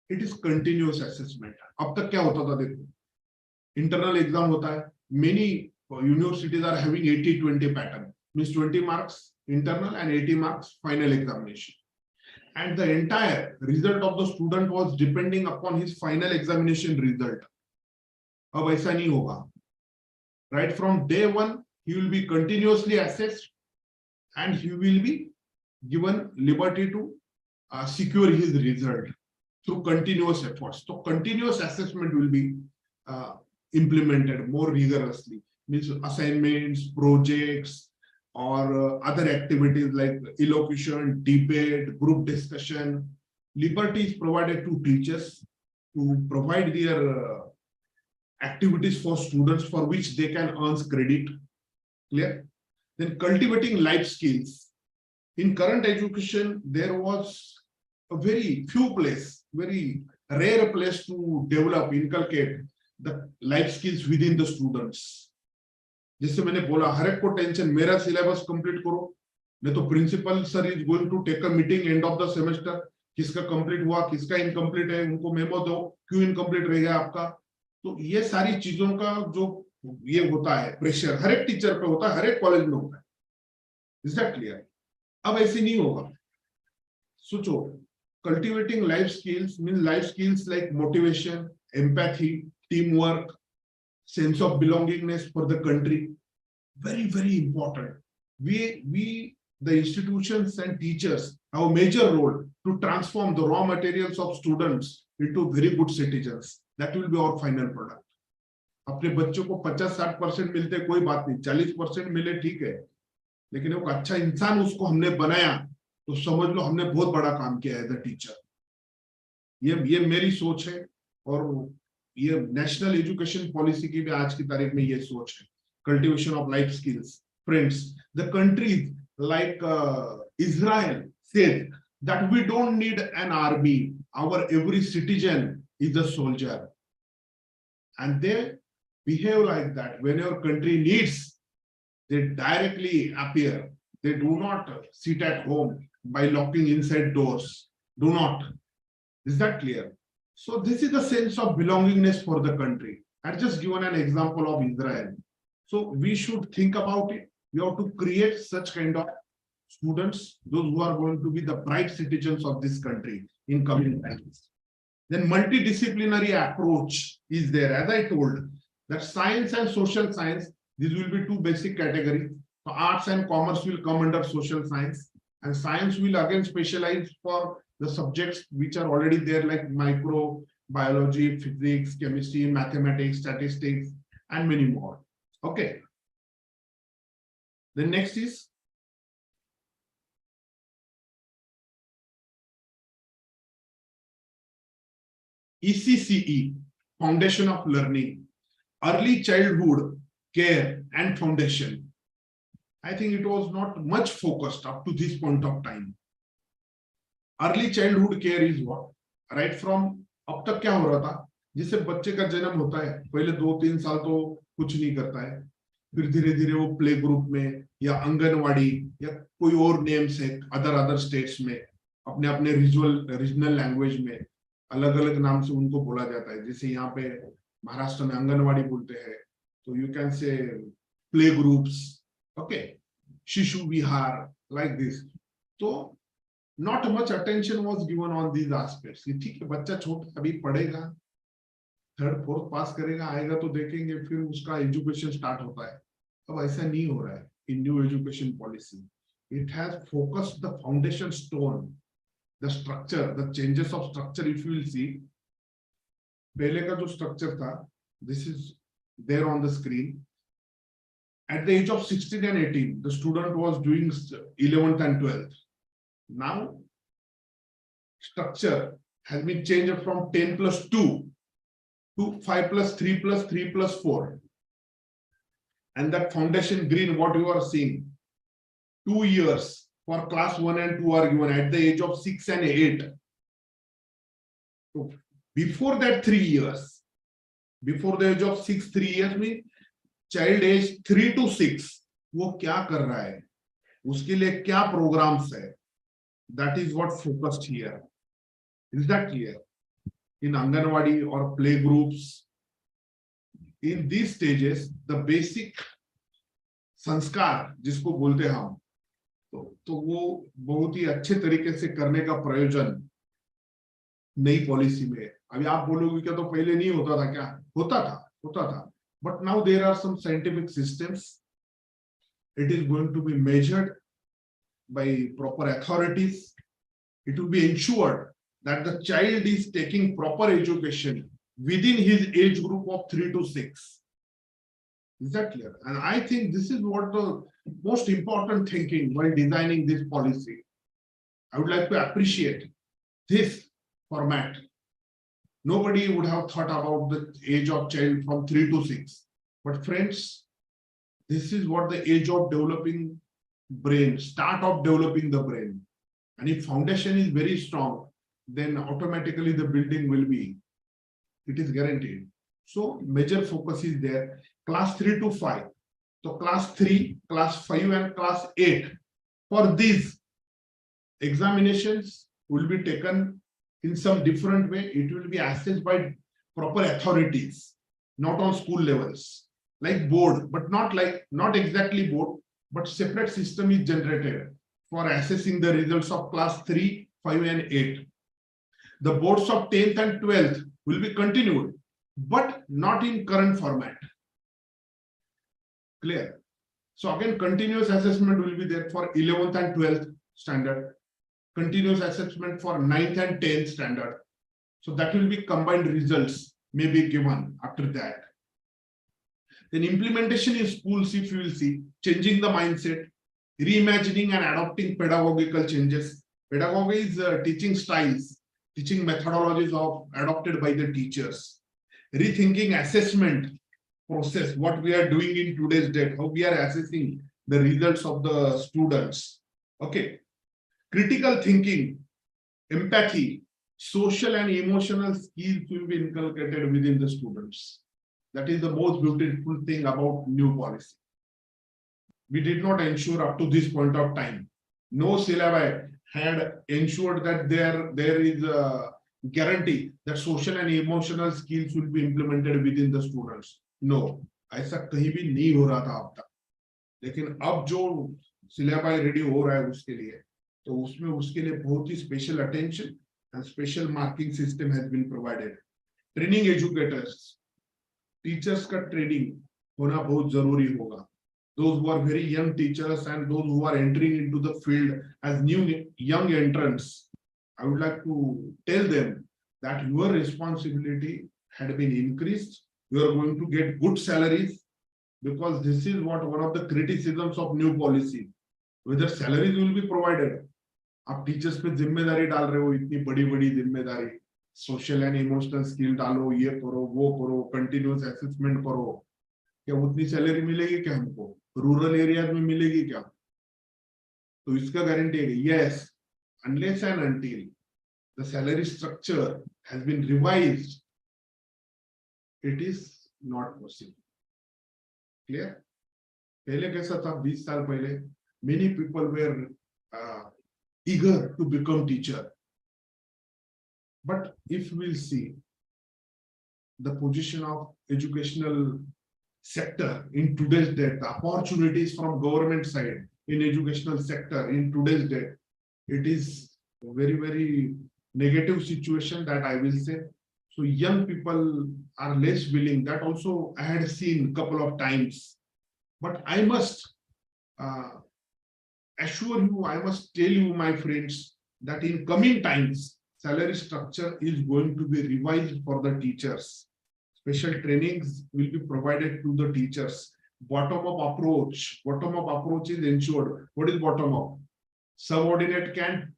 it is continuous assessment. अब तक क्या होता था देखो, internal exam होता है, many universities are having 80-20 pattern, means 20 marks internal and 80 marks final examination, and the entire result of the student was depending upon his final examination result. अब ऐसा नहीं होगा. Right from day one, he will be continuously assessed, and he will be given liberty to secure his result through continuous efforts. So continuous assessment will be implemented more rigorously. Means assignments, projects, or other activities like elocution, debate, group discussion. Liberty is provided to teachers to provide their activities for students for which they can earn credit. Clear? Then cultivating life skills. In current education, there was a very few place, very rare place to develop, inculcate the life skills within the students. जैसे मैंने बोला, हर एक को tension, मेरा syllabus complete करो, नहीं तो principal sir is going to take a meeting end of the semester, किसका कंप्लीट हुआ, किसका इनकम्प्लीट है, उनको मेमो दो, क्यों इनकम्प्लीट रह गया आपका. तो ये सारी चीजों का जो ये होता है प्रेशर, हर एक टीचर पे होता है, हर एक कॉलेज में होता है. Is that clear? अब ऐसे नहीं होगा. सोचो, cultivating life skills means life skills like motivation, empathy, teamwork, sense of belongingness for the country. Very, very important. We, the institutions and teachers have a major role to transform the raw materials of students into very good citizens. That will be our final product. अपने बच्चों को 50-60% मिलते कोई बात नहीं, 40% मिले ठीक है, लेकिन एक अच्छा इंसान उसको हमने बनाया तो समझ लो हमने बहुत बड़ा काम किया है. द टीचर, ये मेरी सोच है, और ये नेशनल एजुकेशन पॉलिसी की भी आज की तारीख में ये सोच है. Cultivation of life skills. Friends, the countries like Israel said that we don't need an army, our every citizen is a soldier, and they behave like that. When your country needs, they directly appear. They do not sit at home by locking inside doors. Do not. Is that clear? So this is the sense of belongingness for the country. I've just given an example of Israel. So we should think about it. We have to create such kind of students, those who are going to be the bright citizens of this country in coming times. Then multidisciplinary approach is there. As I told, that science and social science, these will be two basic categories. So arts and commerce will come under social science, and science will again specialize for the subjects which are already there, like microbiology, physics, chemistry, mathematics, statistics, and many more. Okay. The next is ECCE, Foundation of Learning, Early Childhood Care and Foundation. I think it was not much focused up to this point of time. Early childhood care is what? Right from अब तक क्या हो रहा था, जिससे बच्चे का जन्म होता है पहले 2-3 साल तो कुछ नहीं करता है, फिर धीरे धीरे वो प्ले ग्रुप में या आंगनवाड़ी या कोई और नेम्स है अदर स्टेट्स में अपने अपने रीजनल लैंग्वेज में अलग अलग नाम से उनको बोला जाता है. जैसे यहाँ पे महाराष्ट्र में आंगनवाड़ी बोलते हैं, तो you can say play groups, okay, शिशु विहार, लाइक दिस. तो not much attention was given on these aspects. ठीक है, बच्चा छोटा अभी पढ़ेगा, 3rd 4th पास करेगा, आएगा तो देखेंगे, फिर उसका एजुकेशन स्टार्ट होता है. अब ऐसा नहीं हो रहा है in new education policy. It has focused the foundation stone, the structure, the changes of structure. If you will see, पहले का जो structure था, this is there on the screen. At the age of 16 and 18, the student was doing 11th and 12th. Now, structure has been changed from 10+2 to 5+3 plus 3 plus 4. And that foundation green, what you are seeing, 2 years for class 1 and 2 are given at the age of 6 and 8. So before that 3 years, before the age of 6, 3 years means child age 3 to 6, वो क्या कर रहा है, उसके लिए क्या programs है, that is what focused here. Is that clear? In Anganwadi or play groups, in these stages, the basic संस्कार जिसको बोलते हैं हम, तो वो बहुत ही अच्छे तरीके से करने का प्रयोजन नई पॉलिसी में. अभी आप बोलोगे क्या तो पहले नहीं होता था क्या? होता था. But now there are some scientific systems. It is going to be measured by proper authorities. It will be ensured that the child is taking proper education within his age group of 3 to 6. Is that clear? And I think this is what the most important thinking while designing this policy. I would like to appreciate this format. Nobody would have thought about the age of child from 3 to 6. But friends, this is what the age of developing brain, start of developing the brain. And if foundation is very strong, then automatically the building will be, it is guaranteed. So major focus is there. Class 3 to 5. So class 3, class 5 and class 8. For these examinations will be taken in some different way. It will be assessed by proper authorities, not on school levels, like board, but not exactly board, but separate system is generated for assessing the results of class 3, 5 and 8. The boards of 10th and 12th will be continued, but not in current format. Clear? So again, continuous assessment will be there for 11th and 12th standard, continuous assessment for 9th and 10th standard. So that will be combined results may be given after that. Then implementation in schools, if you will see, changing the mindset, reimagining and adopting pedagogical changes. Pedagogy is teaching styles, teaching methodologies adopted by the teachers. Rethinking assessment process, what we are doing in today's date, how we are assessing the results of the students. Okay. Critical thinking, empathy, social and emotional skills will be inculcated within the students. That is the most beautiful thing about new policy. We did not ensure up to this point of time. No syllabi had ensured that there is a guarantee that social and emotional skills will be implemented within the students. No, ऐसा कहीं भी नहीं हो रहा था अब तक. लेकिन अब जो syllabi ready हो रहा है उसके लिए, तो उसमें उसके लिए बहुत ही special attention and special marking system has been provided. Training educators, teachers का training होना बहुत जरूरी होगा. Those who are very young teachers and those who are entering into the field as new young entrants, I would like to tell them that your responsibility had been increased. You are going to get good salaries, because this is what one of the criticisms of new policy, whether salaries will be provided. आप teachers पे जिम्मेदारी डाल रहे हो, इतनी बड़ी बड़ी जिम्मेदारी, सोशल एंड इमोशनल स्किल डालो, ये करो वो करो, कंटिन्यूअस असेसमेंट करो, क्या उतनी सैलरी मिलेगी क्या हमको? रूरल एरियाज में मिलेगी क्या? तो इसका गारंटी है yes, unless and until the salary structure has been revised, it is not possible. Clear? पहले कैसा था? 20 साल पहले many people were eager to become teacher, but if we'll see the position of educational sector in today's date, the opportunities from government side in educational sector in today's date, it is a very, very negative situation that I will say. So young people are less willing. That also I had seen a couple of times, but I must assure you, I must tell you, my friends, that in coming times, salary structure is going to be revised for the teachers. Special trainings will be provided to the teachers. Bottom-up approach is ensured. What is bottom-up? Subordinate can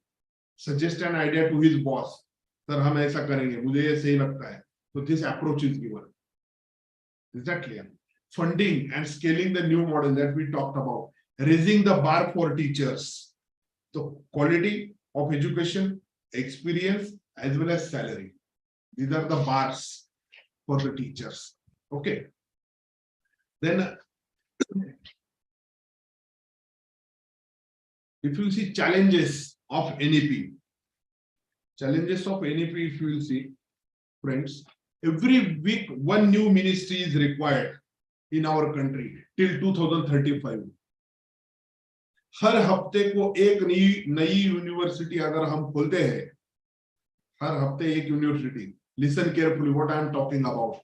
suggest an idea to his boss. Sir, हम ऐसा करेंगे, मुझे ये सही लगता है. So this approach is given. Is that clear? Funding and scaling the new model that we talked about. Raising the bar for teachers. So quality of education, experience, as well as salary. These are the bars for the teachers. Okay. Then if you see challenges of NEP, if you will see, friends, every week one new ministry is required in our country till 2035. हर हफ्ते को एक नई university अगर हम खोलते हैं, हर हफ्ते एक university, listen carefully what I am talking about,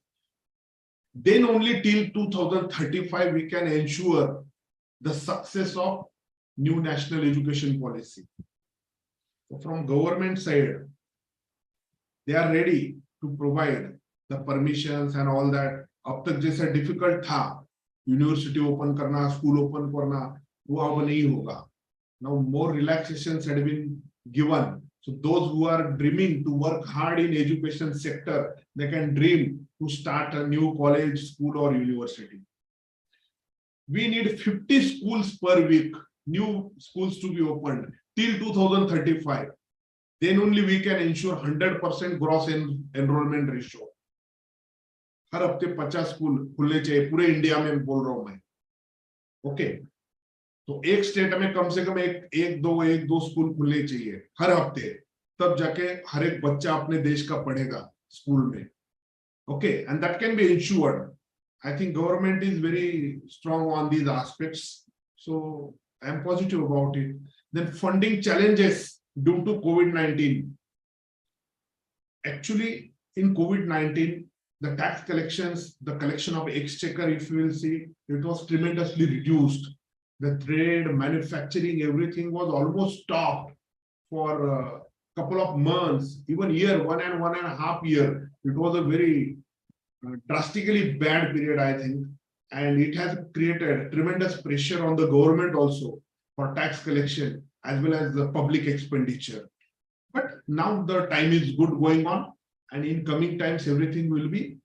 then only till 2035 we can ensure the success of new national education policy. So from government side, they are ready to provide the permissions and all that. अब तक जैसा difficult था university open करना, school open करना, वो अब नहीं होगा. Now more relaxations had been given. So those who are dreaming to work hard in education sector, they can dream to start a new college, school or university. We need 50 schools per week, new schools to be opened till 2035. Then only we can ensure 100% gross enrollment ratio. हर हफ्ते 50 school खुलने चाहिए पूरे India में, बोल रहा हूं मैं. Okay, तो एक स्टेट में कम से कम एक दो स्कूल खुलने चाहिए हर हफ्ते, तब जाके हर एक बच्चा अपने देश का पढ़ेगा स्कूल में. Okay, and that can be insured. I think government is very strong on these aspects, so I am positive about it. Then funding challenges due to COVID-19. Actually, in COVID-19, the tax collections, the collection of exchequer, if you will see, it was tremendously reduced. The trade, manufacturing, everything was almost stopped for a couple of months, even year, one and a half year. It was a very drastically bad period, I think, and it has created tremendous pressure on the government also for tax collection as well as the public expenditure. But now the time is good going on, and in coming times everything will be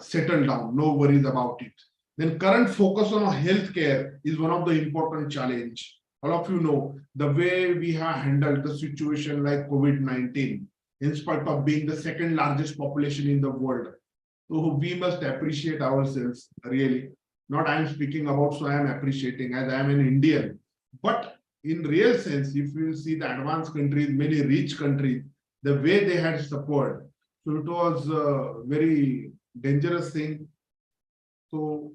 settled down, no worries about it. Then current focus on healthcare is one of the important challenge. All of you know the way we have handled the situation like COVID-19, in spite of being the second largest population in the world. So we must appreciate ourselves, really. Not I am speaking about, so I am appreciating as I am an Indian. But in real sense, if you see the advanced countries, many rich countries, the way they had suffered, so it was a very dangerous thing. So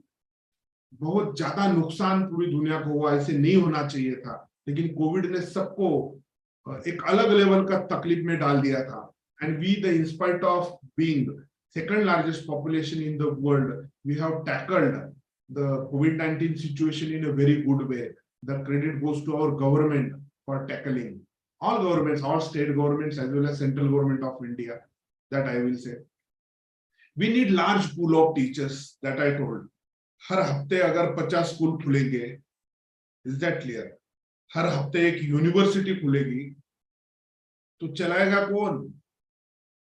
बहुत ज्यादा नुकसान पूरी दुनिया को हुआ, ऐसे नहीं होना चाहिए था, लेकिन कोविड ने सबको एक अलग लेवल का तकलीफ में डाल दिया था. And we, in spite of being second largest population in the world, we have tackled the COVID-19 situation in a very good way. The credit goes to our government for tackling. All governments, all state governments as well as central government of India, that I will say. We need large pool of teachers, that I told. हर हफ्ते अगर 50 school खुलेंगे, is that clear? हर हफ्ते एक university खुलेगी, तो चलाएगा कौन?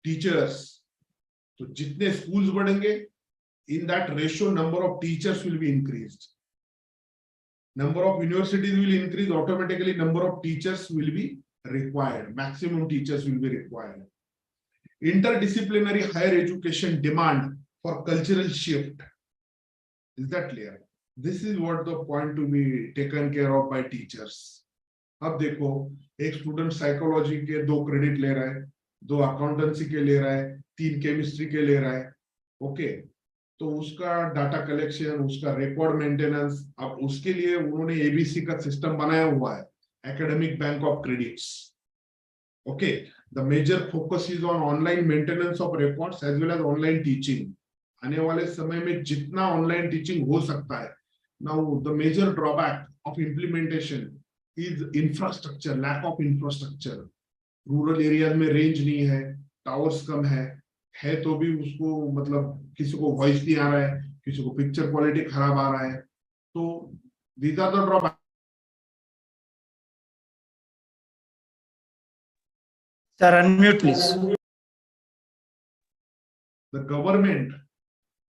Teachers. तो जितने स्कूल्स बढ़ेंगे, in that ratio number of teachers will be increased. Number of universities will increase, automatically number of teachers will be required. Maximum teachers will be required. Interdisciplinary higher education demand for cultural shift. Is that clear? This is what the point to be taken care of by teachers. अब देखो, एक student psychology के 2 credit ले रहा है, 2 accountancy के ले रहा है, 3 केमिस्ट्री के ले रहा है. ओके, तो उसका डाटा कलेक्शन, उसका रिकॉर्ड मेंटेनेंस, अब उसके लिए उन्होंने एबीसी का सिस्टम बनाया हुआ है, academic bank of credits. Okay, the major focus is on online maintenance of records as well as online teaching. आने वाले समय में जितना ऑनलाइन टीचिंग हो सकता है. Now the major drawback of implementation is infrastructure, lack of infrastructure. Rural area में range नहीं है, टावर्स कम है तो भी उसको मतलब किसी को वॉइस नहीं आ रहा है, किसी को पिक्चर क्वालिटी खराब आ रहा है. तो these are the drawbacks. Sir, unmute please. The government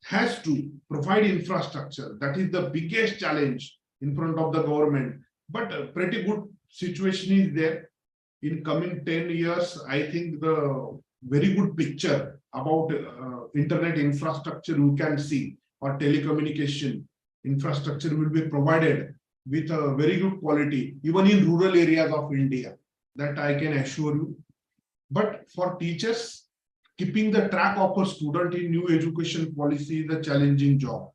has to provide infrastructure. That is the biggest challenge in front of the government. But a pretty good situation is there. In coming 10 years, I think the very good picture about internet infrastructure you can see, or telecommunication infrastructure will be provided with a very good quality, even in rural areas of India. That I can assure you. But for teachers, keeping the track of a student in new education policy is a challenging job.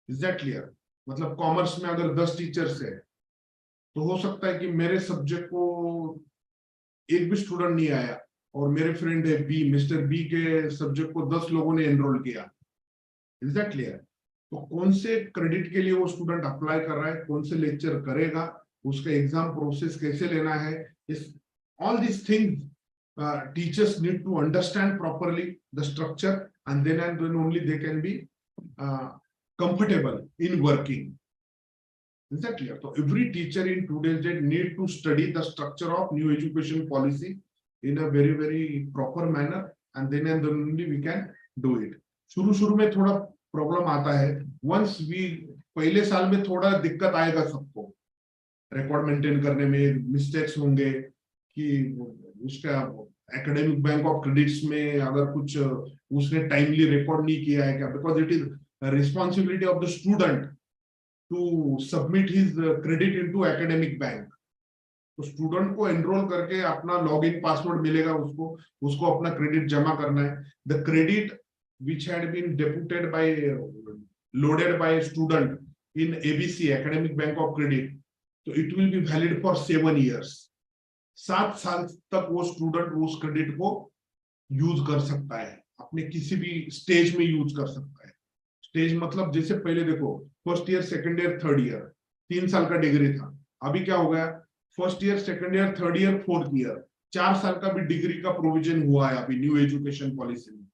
Is that clear? मतलब commerce में अगर 10 teachers है, तो हो सकता है कि मेरे सब्जेक्ट को एक भी स्टूडेंट नहीं आया, और मेरे फ्रेंड है बी, मिस्टर बी के सब्जेक्ट को 10 लोगों ने एनरोल किया. Is that clear? तो कौन से क्रेडिट के लिए वो स्टूडेंट अप्लाई कर रहा है, कौन से लेक्चर करेगा, उसका एग्जाम प्रोसेस कैसे लेना है, इस all this things teachers need to understand properly the structure, and then only they can be comfortable in working. Is that clear? So every teacher in today's day need to study the structure of new education policy in a very, very proper manner, and then only we can do it. शुरू में थोड़ा problem आता है. Once we पहले साल में थोड़ा दिक्कत आएगा सबको, रिकॉर्ड मेंटेन करने में मिस्टेक्स होंगे कि उसका एकेडमिक बैंक ऑफ क्रेडिट्स में अगर कुछ उसने टाइमली रिकॉर्ड नहीं किया है क्या, because it is responsibility of the student to submit his credit into academic bank. तो स्टूडेंट को एनरोल करके अपना लॉगिन पासवर्ड मिलेगा, उसको अपना क्रेडिट जमा करना है. The credit which had been deputed by loaded by a student in ABC academic bank of credit, so it will be valid for 7 years. 7 साल तक वो स्टूडेंट उस क्रेडिट को यूज कर सकता है, अपने किसी भी स्टेज में यूज कर सकता है. स्टेज मतलब जैसे पहले देखो first year, second year, third year 3 साल का डिग्री था. अभी क्या हो गया, first year, second year, third year, fourth year 4 साल का भी डिग्री का प्रोविजन हुआ है अभी न्यू एजुकेशन पॉलिसी में.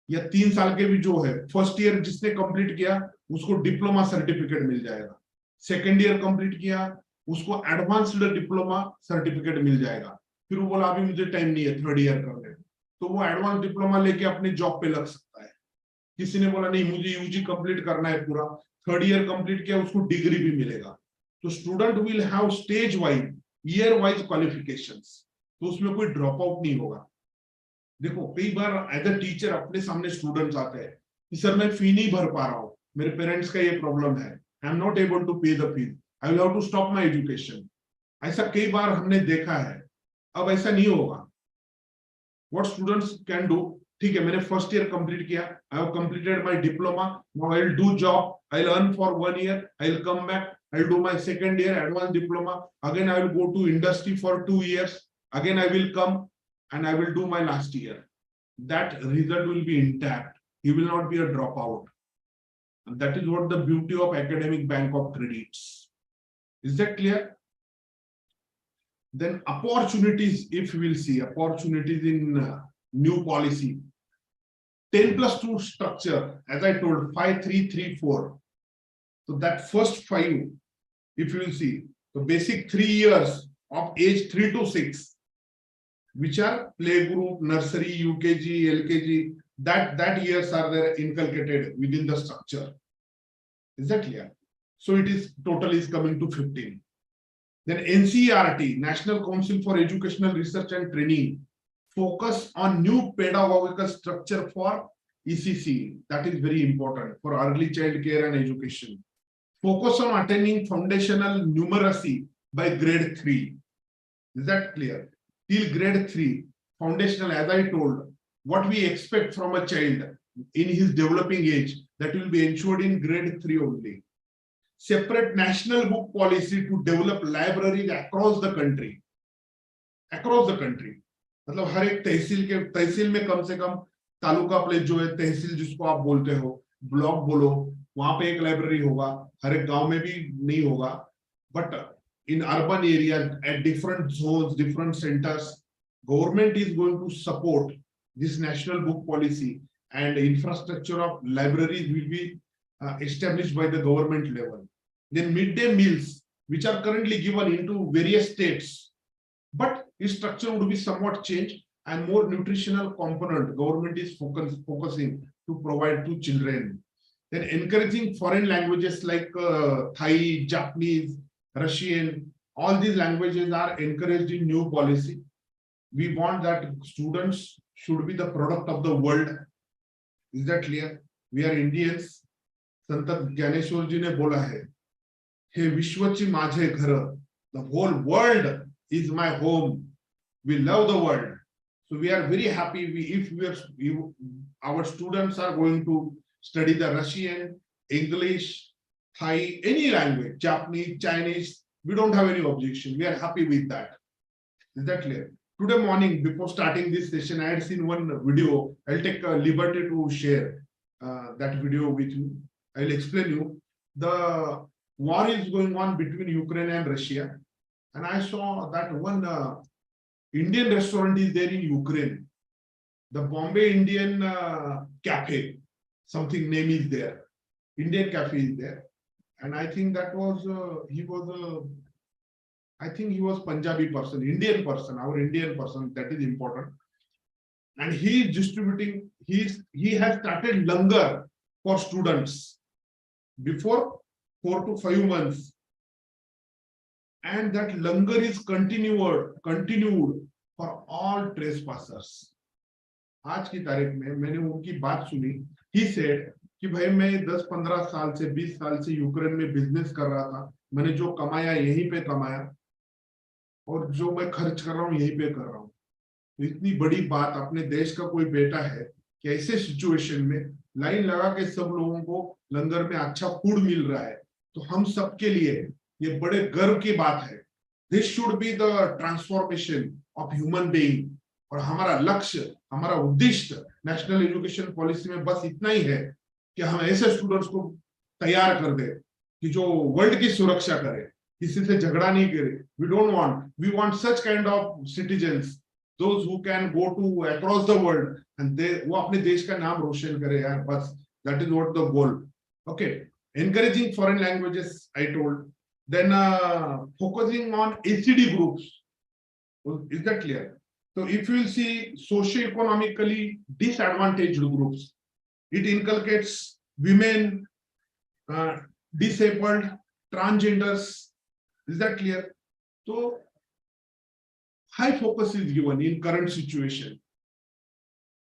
या 3 साल के भी जो है, फर्स्ट ईयर जिसने कंप्लीट किया उसको डिप्लोमा सर्टिफिकेट मिल जाएगा, सेकंड ईयर कंप्लीट किया उसको एडवांस्ड डिप्लोमा सर्टिफिकेट मिल जाएगा. फिर वो बोला अभी मुझे टाइम नहीं है थर्ड ईयर करने, तो वो एडवांस डिप्लोमा लेके अपने जॉब पे लग सकता है. किसी ने बोला नहीं मुझे यूजी कंप्लीट करना है पूरा, थर्ड ईयर कंप्लीट किया उसको डिग्री भी मिलेगा. तो student will have stage wise, year wise qualifications, तो उसमें कोई ड्रॉप आउट नहीं होगा. देखो कई बार एज अ टीचर अपने सामने स्टूडेंट्स आते हैं कि सर मैं फी नहीं भर पा रहा हूँ, मेरे पेरेंट्स का ये प्रॉब्लम है, I am not able to pay the fees, I will have to stop my education. ऐसा कई बार हमने देखा है. अब ऐसा नहीं होगा. व्हाट स्टूडेंट्स कैन डू, ठीक है, मैंने फर्स्ट ईयर कंप्लीट किया, I have completed my diploma, now I will do job, I will earn for 1 year, I will come back, I will do my second year advance diploma, again I will go to industry for 2 years, again I will come and I will do my last year. That result will be intact. He will not be a dropout. And that is what the beauty of academic bank of credits. Is that clear? Then opportunities, if we will see opportunities in new policy, 10+2 structure, as I told, 5-3-3-4. So that first 5, if you will see, the basic 3 years of age 3 to 6, which are playgroup, nursery, UKG, LKG, that years are there inculcated within the structure. Is that clear? So it is total is coming to 15. Then NCERT, National Council for Educational Research and Training, focus on new pedagogical structure for ECC. That is very important for early child care and education. Focus on attaining foundational numeracy by grade 3. Is that clear? Till grade 3, foundational, as I told, what we expect from a child in his developing age, that will be ensured in grade 3 only. Separate national book policy to develop libraries across the country. Across the country. मतलब हर एक तहसील में कम से कम taluka place जो है, तहसील जिसको आप बोलते हो, ब्लॉक बोलो, वहां पे एक लाइब्रेरी होगा, हर एक गांव में भी नहीं होगा, but in urban areas at different zones, different centers, government is going to support this national book policy, and infrastructure of libraries will be established by the government level. Then midday meals, which are currently given into various states, but its structure would be somewhat changed, and more nutritional component government is focusing to provide to children. Then encouraging foreign languages like Thai, Japanese, Russian, all these languages are encouraged in new policy. We want that students should be the product of the world. Is that clear? We are Indians. संत ज्ञानेश्वर जी ने बोला है, हे विश्वची माझे घर, the whole world is my home. We love the world. So we are very happy if our students are going to study the Russian, English, Thai, any language, Japanese, Chinese, we don't have any objection. We are happy with that. Is that clear? Today morning, before starting this session, I had seen one video. I'll take a liberty to share that video with you. I'll explain you. The war is going on between Ukraine and Russia. And I saw that one Indian restaurant is there in Ukraine. The Bombay Indian Cafe, something name is there. Indian Cafe is there. And I think that was I think he was Punjabi person, Indian person, our Indian person. That is important. And he is distributing. He has started langar for students before 4 to 5 months, and that langar is continued for all trespassers. आज की तारीख में मैंने उनकी बात सुनी. He said कि भाई मैं 10-15 साल से 20 साल से यूक्रेन में बिजनेस कर रहा था, मैंने जो कमाया यहीं पे कमाया और जो मैं खर्च कर रहा हूँ यहीं पे कर रहा हूँ. तो इतनी बड़ी बात, अपने देश का कोई बेटा है कि ऐसे सिचुएशन में लाइन लगा के सब लोगों को लंगर में अच्छा फूड मिल रहा है, तो हम सबके लिए ये बड़े गर्व की बात है. This should be the transformation of human being. और हमारा लक्ष्य, हमारा उद्देश्य नेशनल एजुकेशन पॉलिसी में बस इतना ही है कि हम ऐसे स्टूडेंट्स को तैयार कर दे कि जो वर्ल्ड की सुरक्षा करे, किसी से झगड़ा नहीं करे. We want such kind of citizens, those who can go to across the world and वो अपने देश का नाम रोशन करे यार. बस that is what the goal. Okay, encouraging foreign languages I told. Then focusing on ACD groups. Is that clear? So if you will see socio-economically disadvantaged groups, it inculcates women, disabled, transgenders. Is that clear? So high focus is given in current situation.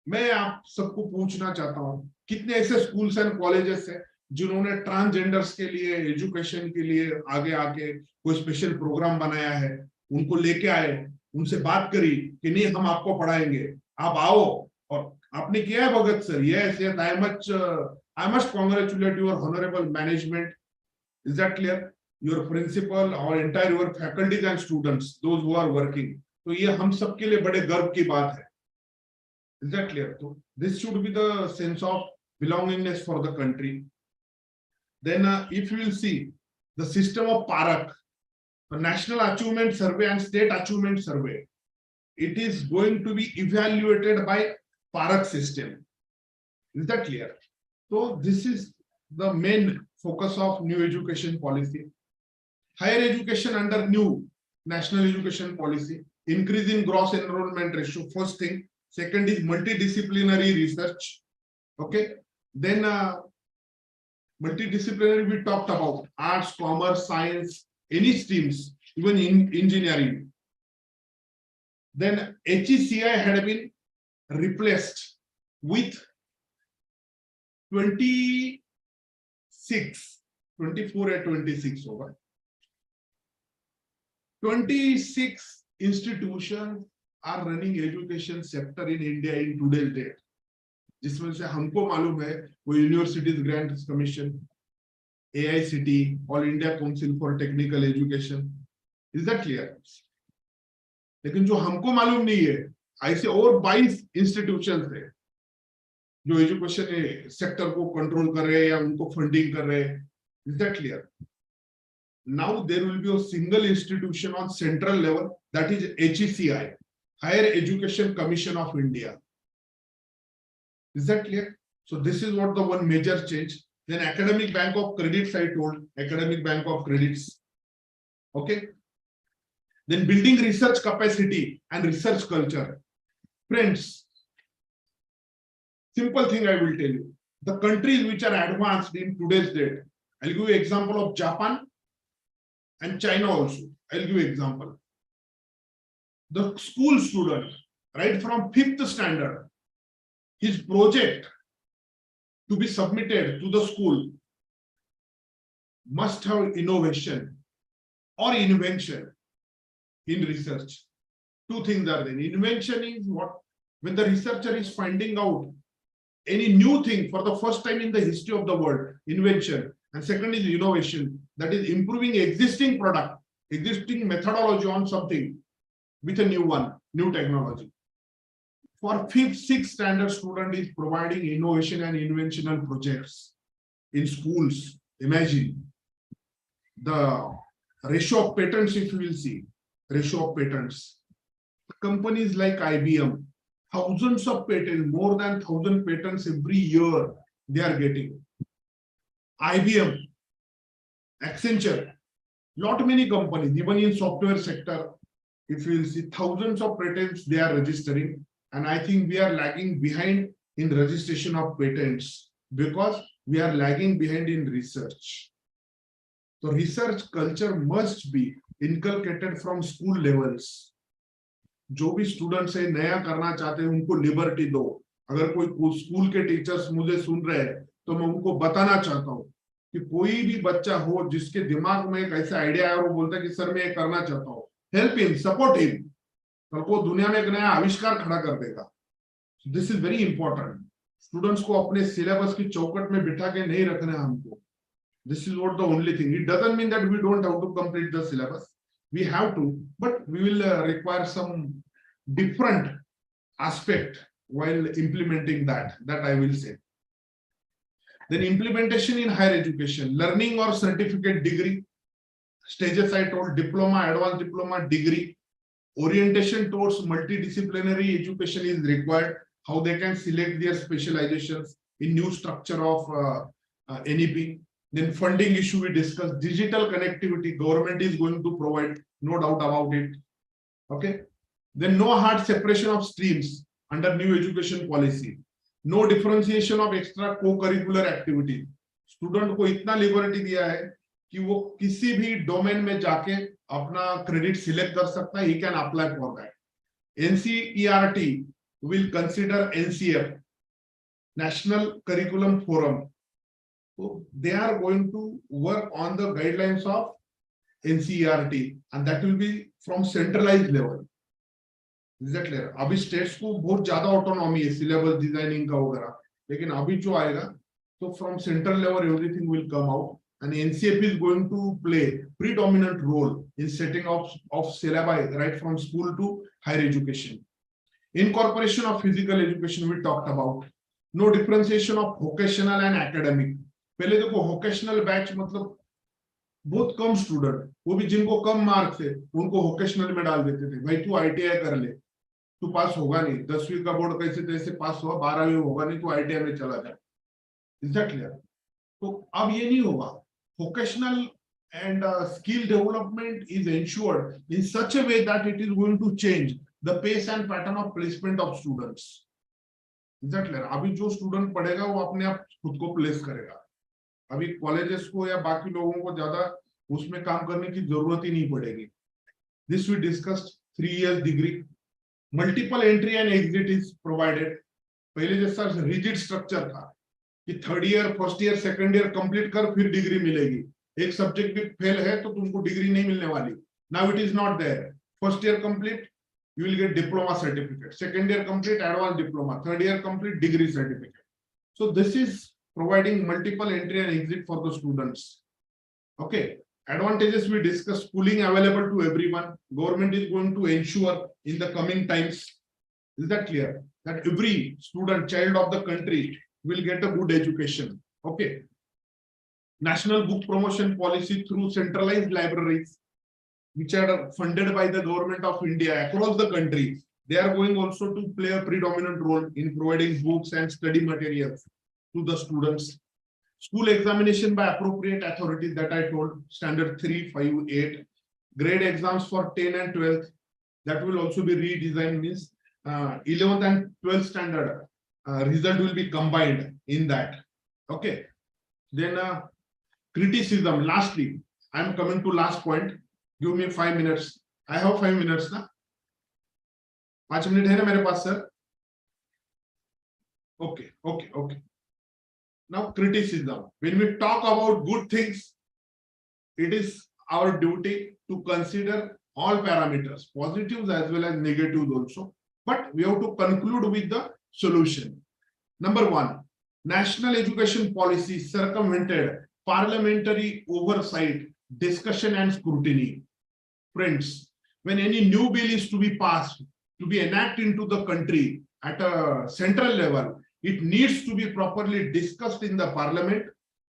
मैं आप सबको पूछना चाहता हूँ, कितने ऐसे schools and colleges हैं जिन्होंने ट्रांसजेंडर्स के लिए एजुकेशन के लिए आगे आके कोई स्पेशल प्रोग्राम बनाया है, उनको लेके आए, उनसे बात करी कि नहीं हम आपको पढ़ाएंगे, आप आओ और आपने किया है भगत sir? Yes, yes. I must congratulate your honorable management. Is that clear? Your principal or entire your faculties and students, those who are working. तो ये हम सबके लिए बड़े गर्व की बात है. Is that clear? So this should be the sense of belongingness for the country. Then if you will see the system of PARAK, the National Achievement Survey and State Achievement Survey, it is going to be evaluated by PARAK system. Is that clear? So this is the main focus of new education policy. Higher education under new national education policy, increase in gross enrollment ratio, first thing. Second is multidisciplinary research. Okay. Then multidisciplinary we talked about arts, commerce, science, any streams, even in engineering. Then HECI had been replaced with 24 and 26 over. 26 institutions are running education sector in India in today's date. जिसमें से हमको मालूम है वो universities grants commission, AICTE, all India council for technical education. Is that clear? लेकिन जो हमको मालूम नहीं है ऐसे और 22 इंस्टीट्यूशंस है जो एजुकेशन सेक्टर को कंट्रोल कर रहे हैं या उनको फंडिंग कर रहे हैं. Is that clear? Now there will be a single institution on central level, that is HECI, Higher Education Commission of India. Is that clear? So this is what the one major change. Then Academic Bank of Credits, I told, Academic Bank of Credits. Okay. Then building research capacity and research culture. Friends, simple thing I will tell you. The countries which are advanced in today's date, I'll give you example of Japan and China also. I'll give you example. The school student, right from 5th standard, his project to be submitted to the school must have innovation or invention in research. Two things are there. Invention is what? When the researcher is finding out any new thing for the first time in the history of the world, invention. And second is innovation, that is improving existing product, existing methodology on something with a new one, new technology. For 5th, 6th standard student is providing innovation and inventional projects in schools. Imagine the ratio of patents, if you will see, ratio of patents. Companies like IBM, thousands of patents, more than 1,000 patents every year they are getting. IBM, Accenture, lot many companies, even in software sector, if you will see thousands of patents they are registering, and I think we are lagging behind in registration of patents because we are lagging behind in research. So research culture must be inculcated from school levels. जो भी students है नया करना चाहते हैं उनको liberty दो. अगर कोई स्कूल के टीचर्स मुझे सुन रहे हैं तो मैं उनको बताना चाहता हूँ कि कोई भी बच्चा हो जिसके दिमाग में एक ऐसा आइडिया है, वो बोलता है कि सर मैं ये करना चाहता हूँ, हेल्प हिम, सपोर्ट हिम. कल को दुनिया में एक नया आविष्कार खड़ा कर देगा. This is very important. Students को अपने सिलेबस की चौकट में बिठा के नहीं रखना है हमको. This is what the only thing. It doesn't mean that we don't have to complete the syllabus. We have to, but we will require some different aspect while implementing that I will say. Then implementation in higher education, learning or certificate degree, stages I told, diploma, advanced diploma, degree, orientation towards multidisciplinary education is required, how they can select their specializations in new structure of NEP. Then funding issue we discussed, digital connectivity, government is going to provide, no doubt about it. Okay. Then no hard separation of streams under new education policy. No differentiation of extra co-curricular activities. Student को इतना liberty दिया है कि वो किसी भी domain में जाके अपना क्रेडिट सिलेक्ट कर सकता है. He can apply for that. NCERT will consider NCF, National Curriculum Forum. So they are going to work on the guidelines of NCERT, and that will be from centralized level. Is that clear? अभी states को बहुत ज्यादा autonomy है syllabus designing का वगैरह, लेकिन अभी जो आएगा तो from central level everything will come out and NCEP is going to play predominant role in setting of syllabi right from school to higher education. Incorporation of physical education we talked about. No differentiation of vocational and academic. पहले देखो vocational batch मतलब बहुत कम student, वो भी जिनको कम marks है उनको vocational में डाल देते थे, भाई तू ITI कर ले, तू पास होगा नहीं, 10वीं का बोर्ड कैसे तैसे पास हुआ, 12वीं होगा नहीं, तू ITI में चला जा. Is that clear? तो अब ये नहीं होगा. Vocational and skill development is ensured in such a way that it is going to change the pace and pattern of placement of students. Is that clear? अभी जो स्टूडेंट पढ़ेगा वो अपने आप खुद को प्लेस करेगा. अभी कॉलेजेस को या बाकी लोगों को ज्यादा उसमें काम करने की जरूरत ही नहीं पड़ेगी. This we discussed 3 years degree. Multiple entry and exit is provided. पहले जैसा rigid structure था कि third year, first year, second year complete कर फिर डिग्री मिलेगी. एक सब्जेक्ट भी फेल है तो तुमको डिग्री नहीं मिलने वाली. Now it is not there. First year complete, you will get diploma certificate. Second year complete, advance diploma. Third year complete, degree certificate. So this is providing multiple entry and exit for the students. Okay, advantages we discussed. Schooling available to everyone. Government is going to ensure in the coming times, is that clear, that every student, child of the country will get a good education. Okay. National book promotion policy through centralized libraries, which are funded by the government of India across the country. They are going also to play a predominant role in providing books and study materials to the students. School examination by appropriate authorities that I told, standard 3, 5, 8. Grade exams for 10 and 12, that will also be redesigned, means 11th and 12th standard. Result will be combined in that. Okay. Then criticism. Lastly, I am coming to last point. Give me 5 minutes. I have 5 minutes na. 5 minutes है ना मेरे पास sir? Okay. Now criticism. When we talk about good things, it is our duty to consider all parameters, positives as well as negatives also. But we have to conclude with the solution. Number 1, national education policy circumvented parliamentary oversight, discussion and scrutiny. Friends, when any new bill is to be passed, to be enacted into the country at a central level, it needs to be properly discussed in the parliament.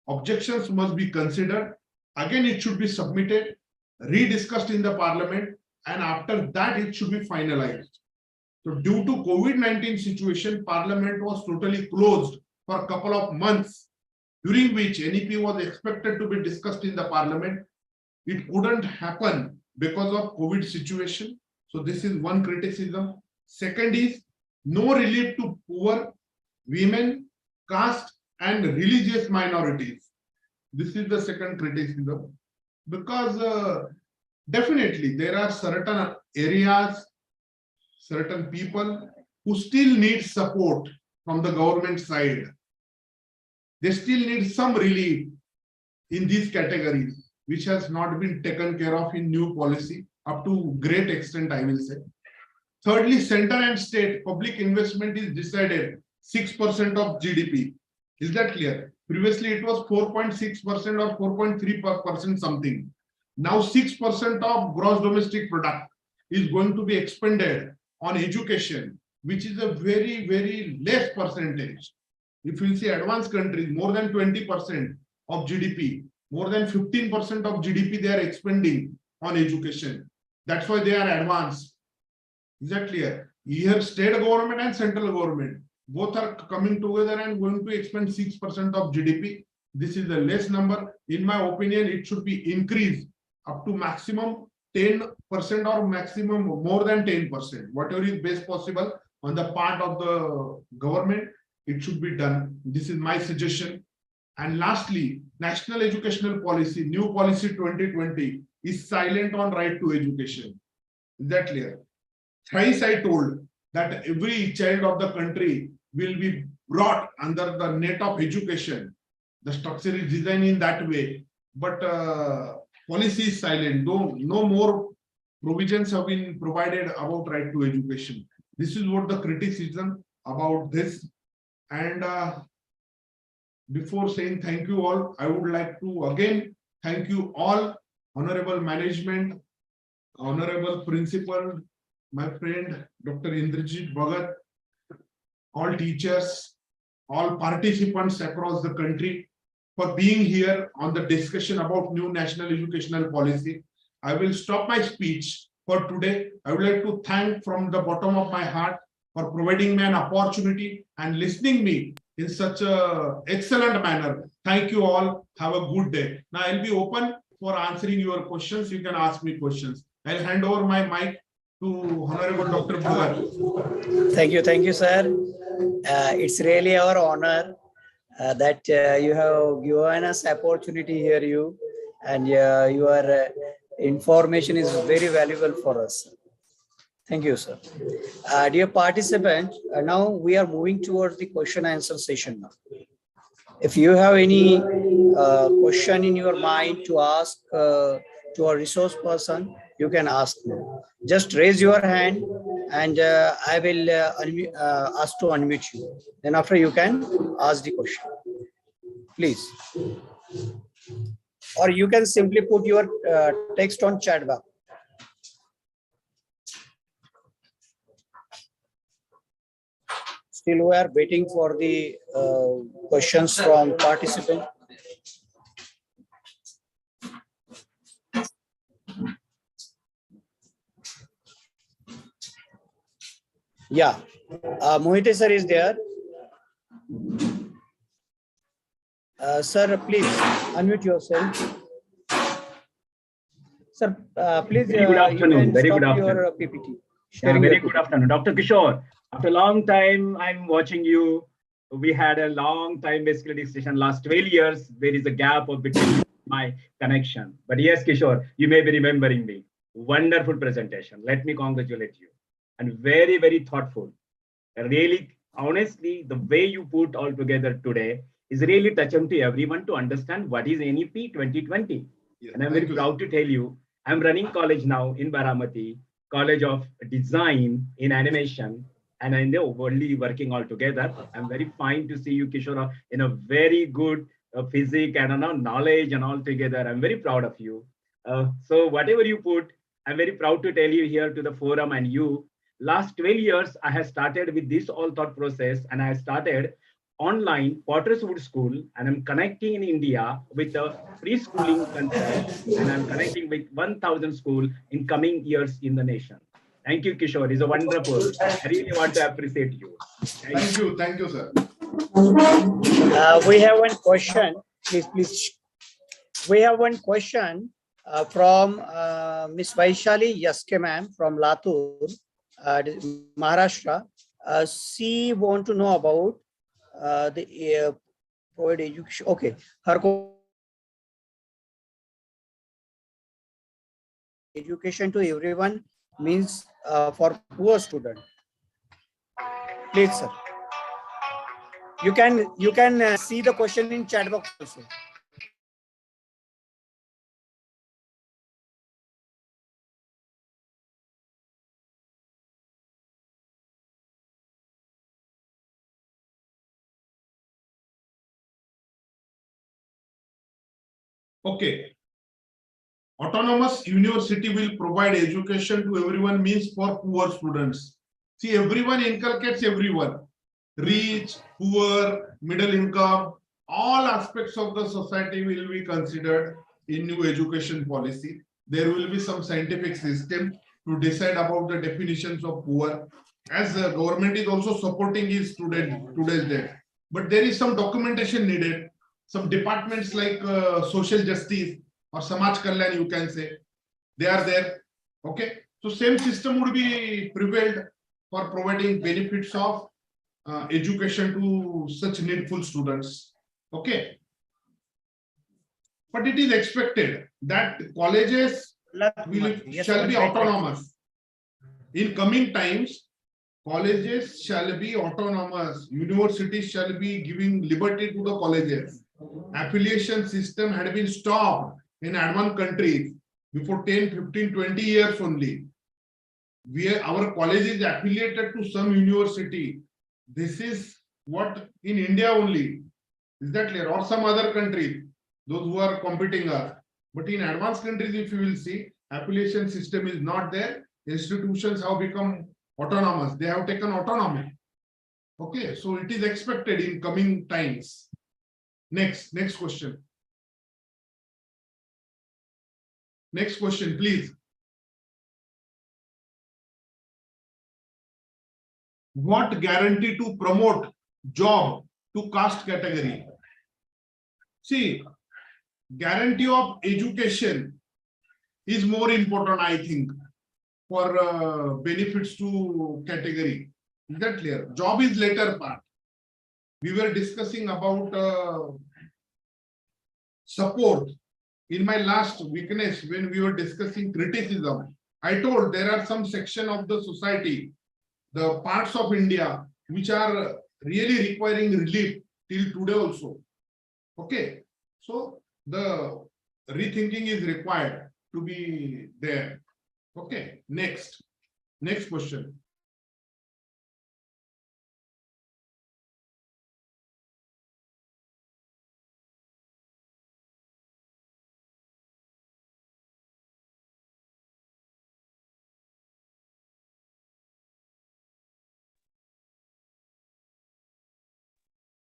Objections must be considered. Again, it should be submitted, rediscussed in the parliament, and after that it should be finalized. So due to COVID-19 situation, Parliament was totally closed for a couple of months, during which NEP was expected to be discussed in the Parliament. It couldn't happen because of COVID situation. So this is one criticism. Second is no relief to poor, women, caste and religious minorities. This is the second criticism, because definitely there are certain areas, certain people who still need support from the government side. They still need some relief in these categories, which has not been taken care of in new policy up to great extent, I will say. Thirdly, center and state public investment is decided 6% of GDP. Is that clear? Previously it was 4.6% or 4.3% something. Now 6% of gross domestic product is going to be expended on education, which is a very, very less percentage. If you see advanced countries, more than 20% of GDP, more than 15% of GDP they are expending on education. That's why they are advanced. Is that clear? Here state government and central government both are coming together and going to expend 6% of GDP. This is a less number. In my opinion, it should be increased up to maximum 10% or maximum more than 10%. Whatever is best possible on the part of the government, it should be done. This is my suggestion. And lastly, national educational policy, new policy 2020 is silent on right to education. Is that clear? Thrice I told that every child of the country will be brought under the net of education. The structure is designed in that way, but policy is silent. No more provisions have been provided about right to education. This is what the criticism about this. And before saying thank you all, I would like to again thank you all, honorable management, honorable principal, my friend Dr. Indrajit Bhagat, all teachers, all participants across the country for being here on the discussion about new national educational policy. I will stop my speech for today. I would like to thank from the bottom of my heart for providing me an opportunity and listening me in such a excellent manner. Thank you all. Have a good day. Now I'll be open for answering your questions. You can ask me questions. I'll hand over my mic to Honorable Dr. Bhagat. Thank you, sir. It's really our honor that you have given us opportunity here, and your information is very valuable for us. Thank you, sir. Dear participants, now we are moving towards the question answer session now. If you have any question in your mind to ask to a resource person, you can ask me. Just raise your hand and I will ask to unmute you. Then after you can ask the question. Please. Or you can simply put your text on chat box. Still we are waiting for the questions from participants. Yeah, Mohite sir is there. Sir, please unmute yourself. Sir, please. Very good afternoon. Very good afternoon. Your PPT. Very good afternoon, Dr. Kishore. After a long time, I'm watching you. We had a long time basically discussion. Last 12 years, there is a gap of between my connection. But yes, Kishore, you may be remembering me. Wonderful presentation. Let me congratulate you. And very, very thoughtful. Really, honestly, the way you put all together today is really touching to everyone to understand what is NEP 2020. Yes, and I'm very proud to tell you, I'm running college now in Baramati, College of Design in Animation, and I'm only working all together. I'm very fine to see you, Kishore, in a very good physics and knowledge and all together. I'm very proud of you. So whatever you put, I'm very proud to tell you here to the forum and you. Last 12 years, I have started with this all thought process, and I started online Potterswood School, and I'm connecting in India with a preschooling concept, and I'm connecting with 1,000 schools in coming years in the nation. Thank you, Kishore. It's a wonderful. I really want to appreciate you. Thank you. Thank you, sir. We have one question. Please. We have one question from Miss Vaishali Yaske ma'am from Latur, Maharashtra. She want to know about the provide education. Okay, her education to everyone means for poor student. Please, sir. You can see the question in chat box also. Okay. Autonomous university will provide education to everyone means for poor students. See, everyone inculcates everyone. Rich, poor, middle income, all aspects of the society will be considered in new education policy. There will be some scientific system to decide about the definitions of poor, as the government is also supporting his today's day. But there is some documentation needed. Some departments like social justice or Samaj Kalyan, you can say, they are there. Okay, so same system would be prevailed for providing benefits of education to such needful students. Okay, but it is expected that colleges shall be autonomous. In coming times, colleges shall be autonomous. Universities shall be giving liberty to the colleges. Affiliation system had been stopped in advanced countries. before 10, 15, 20 years only. Our college is affiliated to some university. This is what in India only. Is that clear? Or some other countries, those who are competing us. But in advanced countries, if you will see, affiliation system is not there. Institutions have become autonomous. They have taken autonomy. Okay, so it is expected in coming times. Next question. Next question, please. What guarantee to promote job to caste category? See, guarantee of education is more important, I think, for benefits to category. Is that clear? Job is later part. We were discussing about support. In my last weakness, when we were discussing criticism, I told there are some section of the society, the parts of India, which are really requiring relief till today also. Okay, so the rethinking is required to be there. Okay, next question.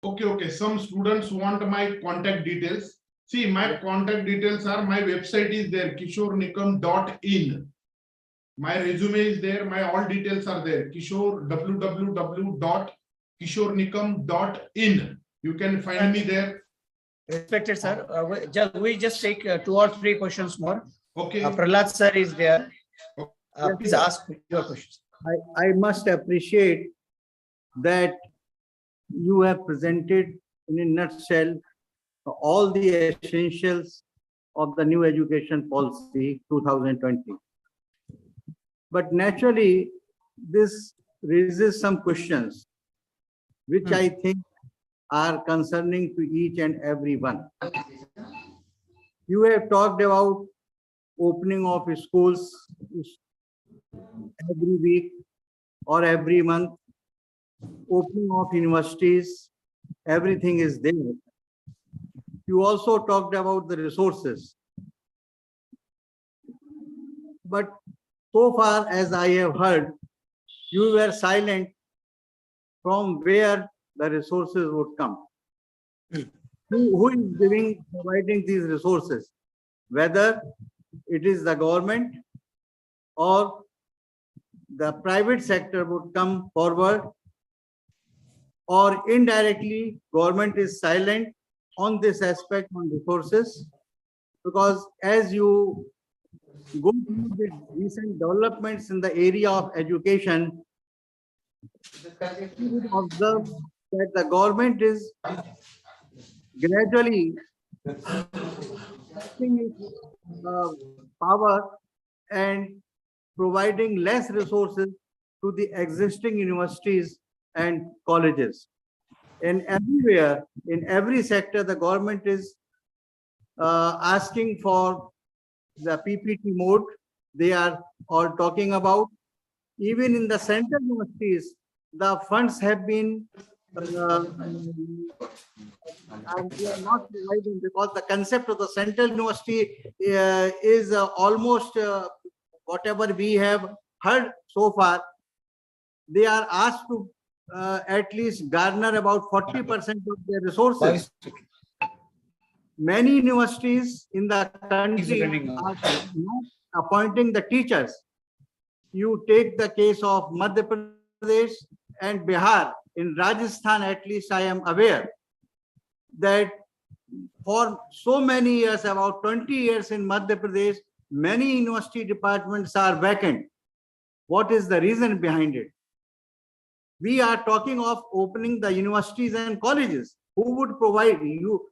Okay. Some students want my contact details. See, my contact details are, my website is there, kishornikam.in. My resume is there, my all details are there, www.kishornikam.in. You can find me there. Respected sir, we just take 2 or 3 questions more. Okay. Prahlad sir is there. Please ask your questions. I must appreciate that you have presented in a nutshell all the essentials of the new education policy 2020. But naturally, this raises some questions which I think are concerning to each and every one. You have talked about opening of schools every week or every month, opening of universities, everything is there. You also talked about the resources. But so far as I have heard, you were silent from where the resources would come. Who is providing these resources? Whether it is the government or the private sector would come forward, or indirectly government is silent on this aspect on resources, because as you go through the recent developments in the area of education, you would observe that the government is gradually taking its power and providing less resources to the existing universities and colleges. And everywhere, in every sector, the government is asking for the PPT mode. They are all talking about. Even in the central universities, the funds have been and we are not providing, because the concept of the central university is almost whatever we have heard so far. They are asked to at least garner about 40% of their resources. Many universities in the country are not appointing the teachers. You take the case of Madhya Pradesh and Bihar. In Rajasthan, at least I am aware that for so many years, about 20 years in Madhya Pradesh, many university departments are vacant. What is the reason behind it? We are talking of opening the universities and colleges. Who would provide you?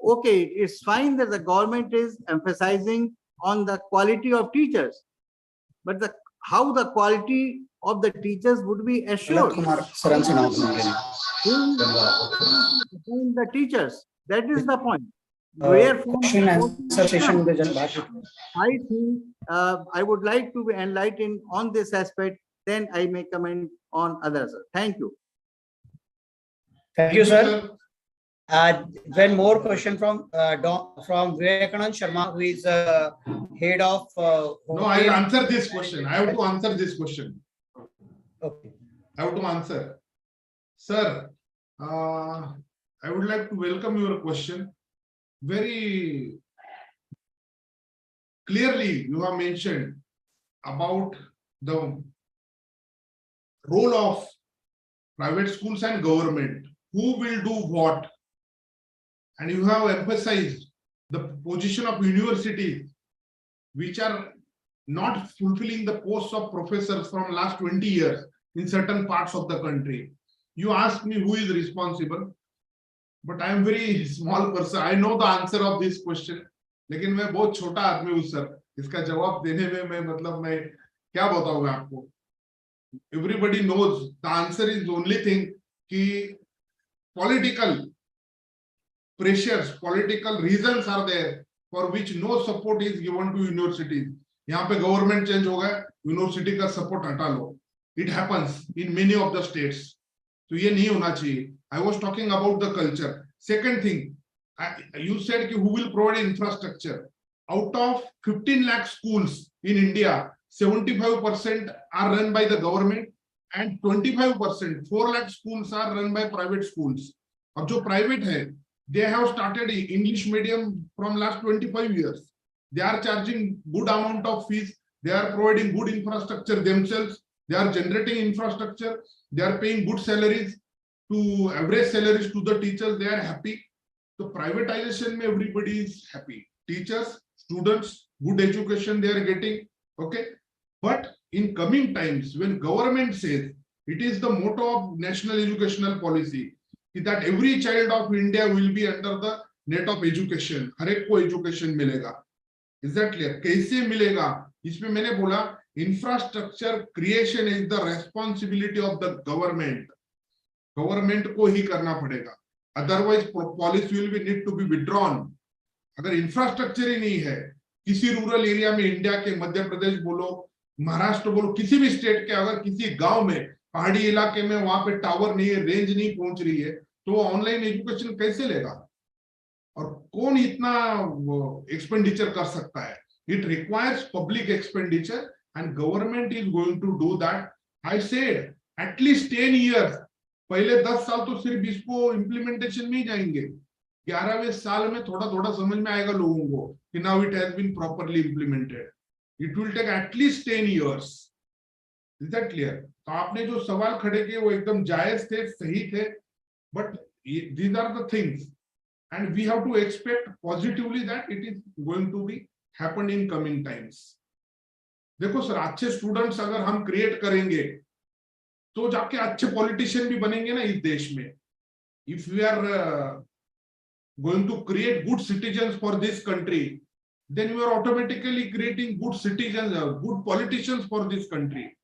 Okay, it's fine that the government is emphasizing on the quality of teachers, but how the quality of the teachers would be assured? Who will appoint the teachers? That is the point. where from question and answer session में जब बात होती है। I think I would like to be enlightened on this aspect, then I may comment on others. Thank you. Thank you, sir. One more question from Vivekanand Sharma, who is head of. No, I'll answer this question. I have to answer this question. Okay. I have to answer. Sir, I would like to welcome your question. Very clearly, you have mentioned about the role of private schools and government. Who will do what? And you have emphasized the position of universities, which are not fulfilling the posts of professors from last 20 years in certain parts of the country. You ask me who is responsible, but I am very small person. I know the answer of this question, लेकिन मैं बहुत छोटा आदमी हूँ sir. इसका जवाब देने में मैं क्या बताऊँ आपको? Everybody knows the answer is the only thing कि political pressures, political reasons are there for which no support is given to universities. यहाँ पे government change हो गया, university का support हटा लो. It happens in many of the states. तो ये नहीं होना चाहिए. I was talking about the culture. Second thing, you said who will provide infrastructure. Out of 15 lakh schools in India, 75% are run by the government and 25%, 4 lakh schools are run by private schools. अब जो private है, they have started English medium from last 25 years. They are charging good amount of fees. They are providing good infrastructure themselves. They are generating infrastructure. They are paying good salaries to average salaries to the teachers. They are happy. So privatization, everybody is happy. Teachers, students, good education they are getting. Okay. But in coming times, when government says it is the motto of national educational policy, that every child of India will be under the net of education. हर एक को education मिलेगा. Is that clear? कैसे मिलेगा? इसमें मैंने बोला infrastructure creation is the responsibility of the government. Government को ही करना पड़ेगा. Otherwise, policy will be need to be withdrawn. अगर infrastructure ही नहीं है, किसी rural area में इंडिया के मध्य प्रदेश बोलो, महाराष्ट्र बोलो, किसी भी स्टेट के अगर किसी गांव में पहाड़ी इलाके में वहां पे टावर नहीं है, रेंज नहीं पहुंच रही है, तो ऑनलाइन एजुकेशन कैसे लेगा? और कौन इतना एक्सपेंडिचर कर सकता है? It requires public expenditure and government is going to do that. I said at least 10 years. पहले 10 साल तो सिर्फ इसको इम्प्लीमेंटेशन में ही जाएंगे. 11वें साल में थोड़ा थोड़ा समझ में आएगा लोगों को कि now it has been properly implemented. It will take at least 10 years. Is that clear? तो आपने जो सवाल खड़े किए वो एकदम जायज थे, सही थे. But these are the things, and we have to expect positively that it is going to be happen in coming times. देखो सर, अच्छे स्टूडेंट्स अगर हम क्रिएट करेंगे तो जाके अच्छे पॉलिटिशियन भी बनेंगे ना इस देश में. If we are going to create good citizens for this country, then we are automatically creating good citizens, good politicians for this country.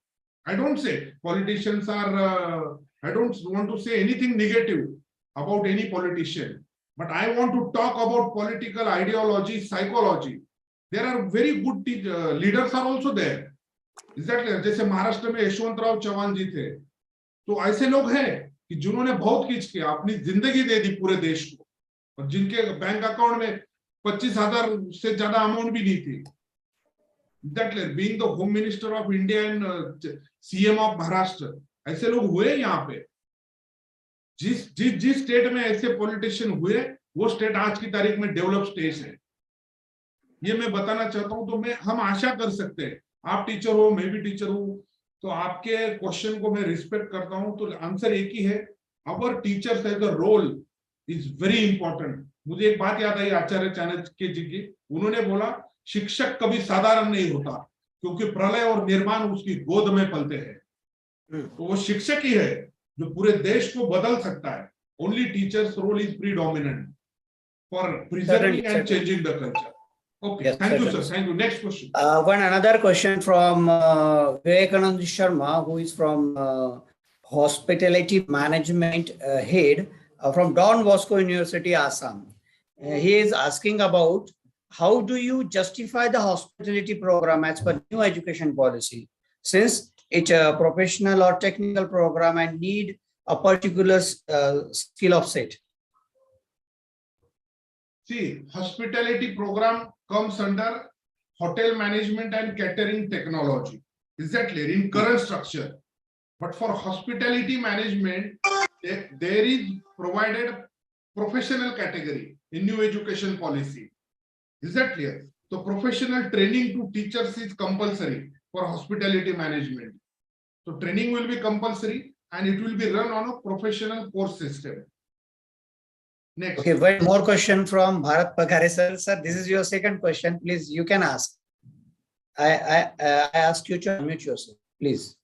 I don't say politicians are, I don't want to say anything negative about any politician, but I want to talk about political ideology, psychology. There are very good leaders are also there. Is that clear? जैसे महाराष्ट्र में यशवंतराव चव्हाण जी थे, तो ऐसे लोग हैं कि जिन्होंने बहुत कुछ किया, अपनी जिंदगी दे दी पूरे देश को, और जिनके बैंक अकाउंट में 25,000 से ज्यादा अमाउंट भी नहीं थी. That being the Home Minister of India and CM of Maharashtra, ऐसे लोग हुए यहाँ पे. जिस स्टेट में ऐसे पॉलिटिशियन हुए, वो स्टेट आज की तारीख में डेवलप स्टेट है. ये मैं बताना चाहता हूं. तो हम आशा कर सकते हैं, आप टीचर हो, मैं भी टीचर हूं, तो आपके क्वेश्चन को मैं रिस्पेक्ट करता हूं. तो आंसर एक ही है, our teachers as a role is very important. मुझे एक बात याद आई आचार्य चाणक्य जी की. उन्होंने बोला शिक्षक कभी साधारण नहीं होता, क्योंकि प्रलय और निर्माण उसकी गोद में पलते हैं. तो वो शिक्षक ही है जो पूरे देश को बदल सकता है. Only teachers role is predominant for preserving and changing the culture. Okay, yes, thank you, sir. Thank you. Next question. One another question from Vivekanand Sharma, who is from Hospitality Management Head from Don Bosco University, Assam. He is asking about how do you justify the hospitality program as per new education policy, since it's a professional or technical program and need a particular skill of set. See, hospitality program comes under hotel management and catering technology. Is that clear in current structure? But for hospitality management, there is provided professional category in new education policy. Is that clear? So professional training to teachers is compulsory for hospitality management. So training will be compulsory and it will be run on a professional course system. Next. Okay, one more question from Bharat Pagare sir. Sir, this is your second question. Please, you can ask. I ask you to unmute yourself, please.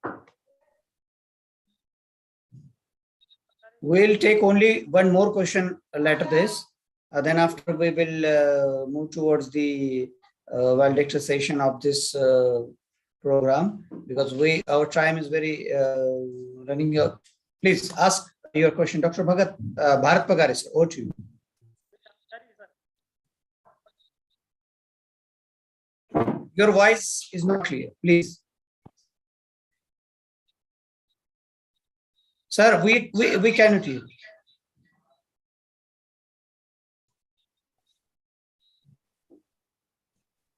We'll take only one more question later this. Then after we will move towards the valedictorization of this program, because our time is very running out. Please ask your question, Dr. Bharat Pagare, sir. Over to you. Your voice is not clear, please. Sir, we cannot hear.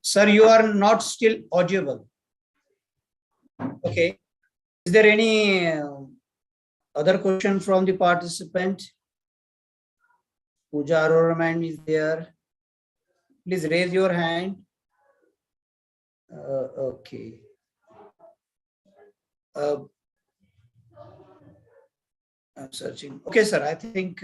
Sir, you are not still audible. Okay. Is there any other question from the participant? Pooja Arora ma'am is there. Please raise your hand. Okay. I'm searching. Okay, sir. I think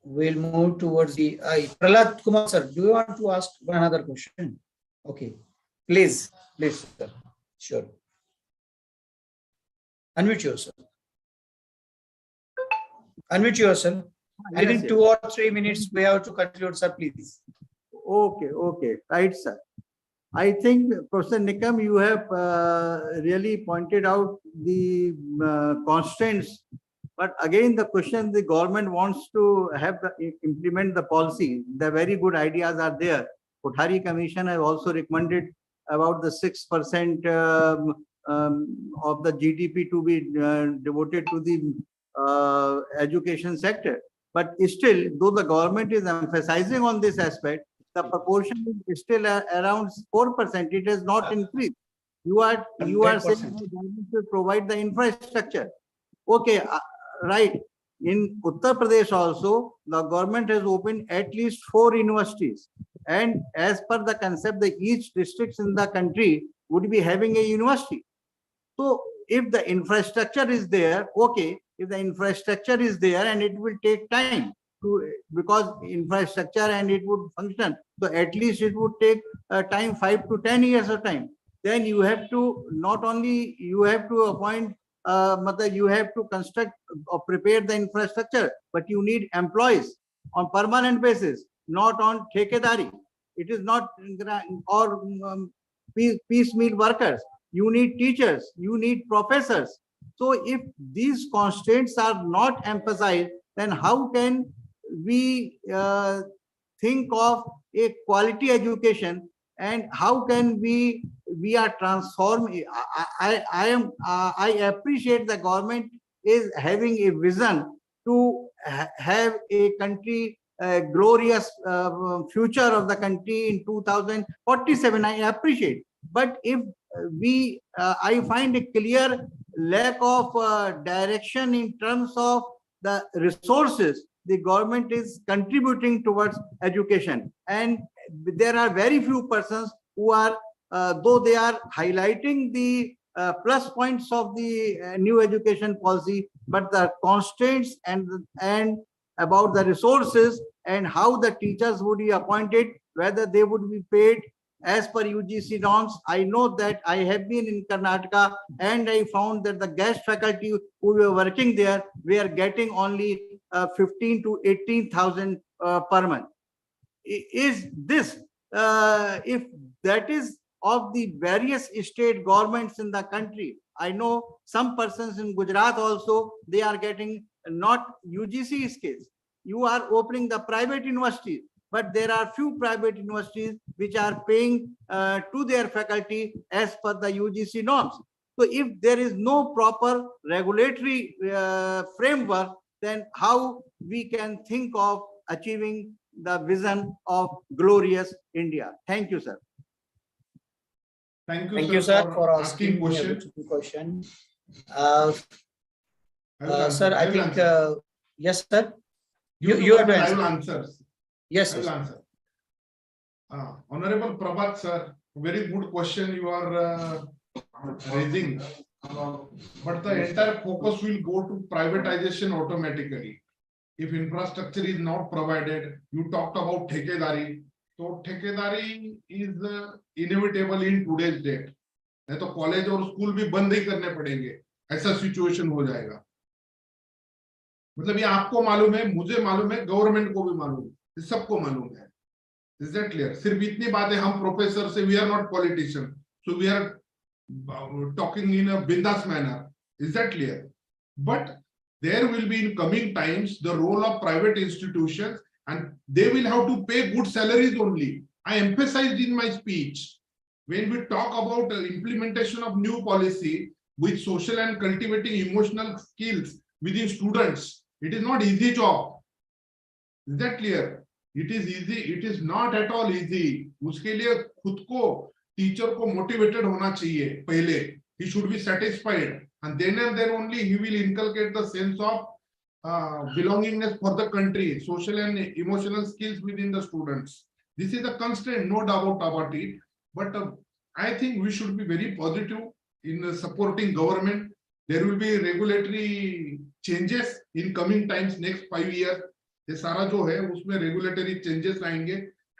we'll move towards the Prahlad Kumar, sir. Do you want to ask another question? Okay. Please, sir. Sure. Unmute yourself. Unmute yourself. Within Yes, 2 or 3 minutes, we have to conclude, sir, please. Okay, right, sir. I think, Professor Nikam, you have really pointed out the constraints. But again, the question the government wants to have implement the policy. The very good ideas are there. Kothari Commission has also recommended about the 6% of the GDP to be devoted to the education sector. But still, though the government is emphasizing on this aspect, the proportion is still around 4%. It has not increased. You are saying the government should provide the infrastructure. Okay, right. In Uttar Pradesh also, the government has opened at least 4 universities. And as per the concept, that each district in the country would be having a university. So if the infrastructure is there, okay, if the infrastructure is there, and it will take time to, because infrastructure and it would function. So at least it would take time, 5 to 10 years of time. Then you have to, not only you have to appoint, you have to construct or prepare the infrastructure, but you need employees on permanent basis, not on thekedari. It is not, or piecemeal workers. You need teachers, you need professors. So if these constraints are not emphasized, then how can we think of a quality education, and how can we are transforming? I appreciate the government is having a vision to have a country, glorious future of the country in 2047. I appreciate, but if I find a clear lack of direction in terms of the resources the government is contributing towards education, and there are very few persons who are, though they are highlighting the plus points of the new education policy, but the constraints and about the resources and how the teachers would be appointed, whether they would be paid as per UGC norms. I know that I have been in Karnataka and I found that the guest faculty who were working there, we are getting only 15 to 18,000 per month. Is this, if that is of the various state governments in the country, I know some persons in Gujarat also, they are getting not UGC scales. you are opening the private universities, but there are few private universities which are paying to their faculty as per the UGC norms. So if there is no proper regulatory framework, then how we can think of achieving the vision of glorious India? Thank you, sir. Thank Thank you, sir, for asking asking me a question. beautiful question. I will Sir, answer. I think, answer. yes, sir. You You have to I will answer. answer. Yes, I will yes. answer. Honorable Prabhat sir, very good question you are raising. But the entire focus will go to privatization automatically. If infrastructure is not provided, you talked about ठेकेदारी. So ठेकेदारी is inevitable in today's date. नहीं तो college और school भी बंद ही करने पड़ेंगे, ऐसा सिचुएशन हो जाएगा. मतलब ये आपको मालूम है, मुझे मालूम है, गवर्नमेंट को भी मालूम है, सबको मालूम है. Is that clear? सिर्फ इतनी बात है, हम प्रोफेसर से, we are not politicians, so we are talking in a bindas manner. Is that clear? But there will be in coming times the role of private institutions, and they will have to pay good salaries only. I emphasized in my speech, when we talk about implementation of new policy with social and cultivating emotional skills within students, it is not easy job. Is that clear? It is easy. It is not at all easy. उसके लिए खुद को teacher को motivated होना चाहिए पहले. He should be satisfied, and then only he will inculcate the sense of belongingness for the country, social and emotional skills within the students. This is a constraint, no doubt about it. But I think we should be very positive in supporting government. There will be regulatory changes in coming times, next 5 years. ये सारा जो है उसमें regulatory changes आएंगे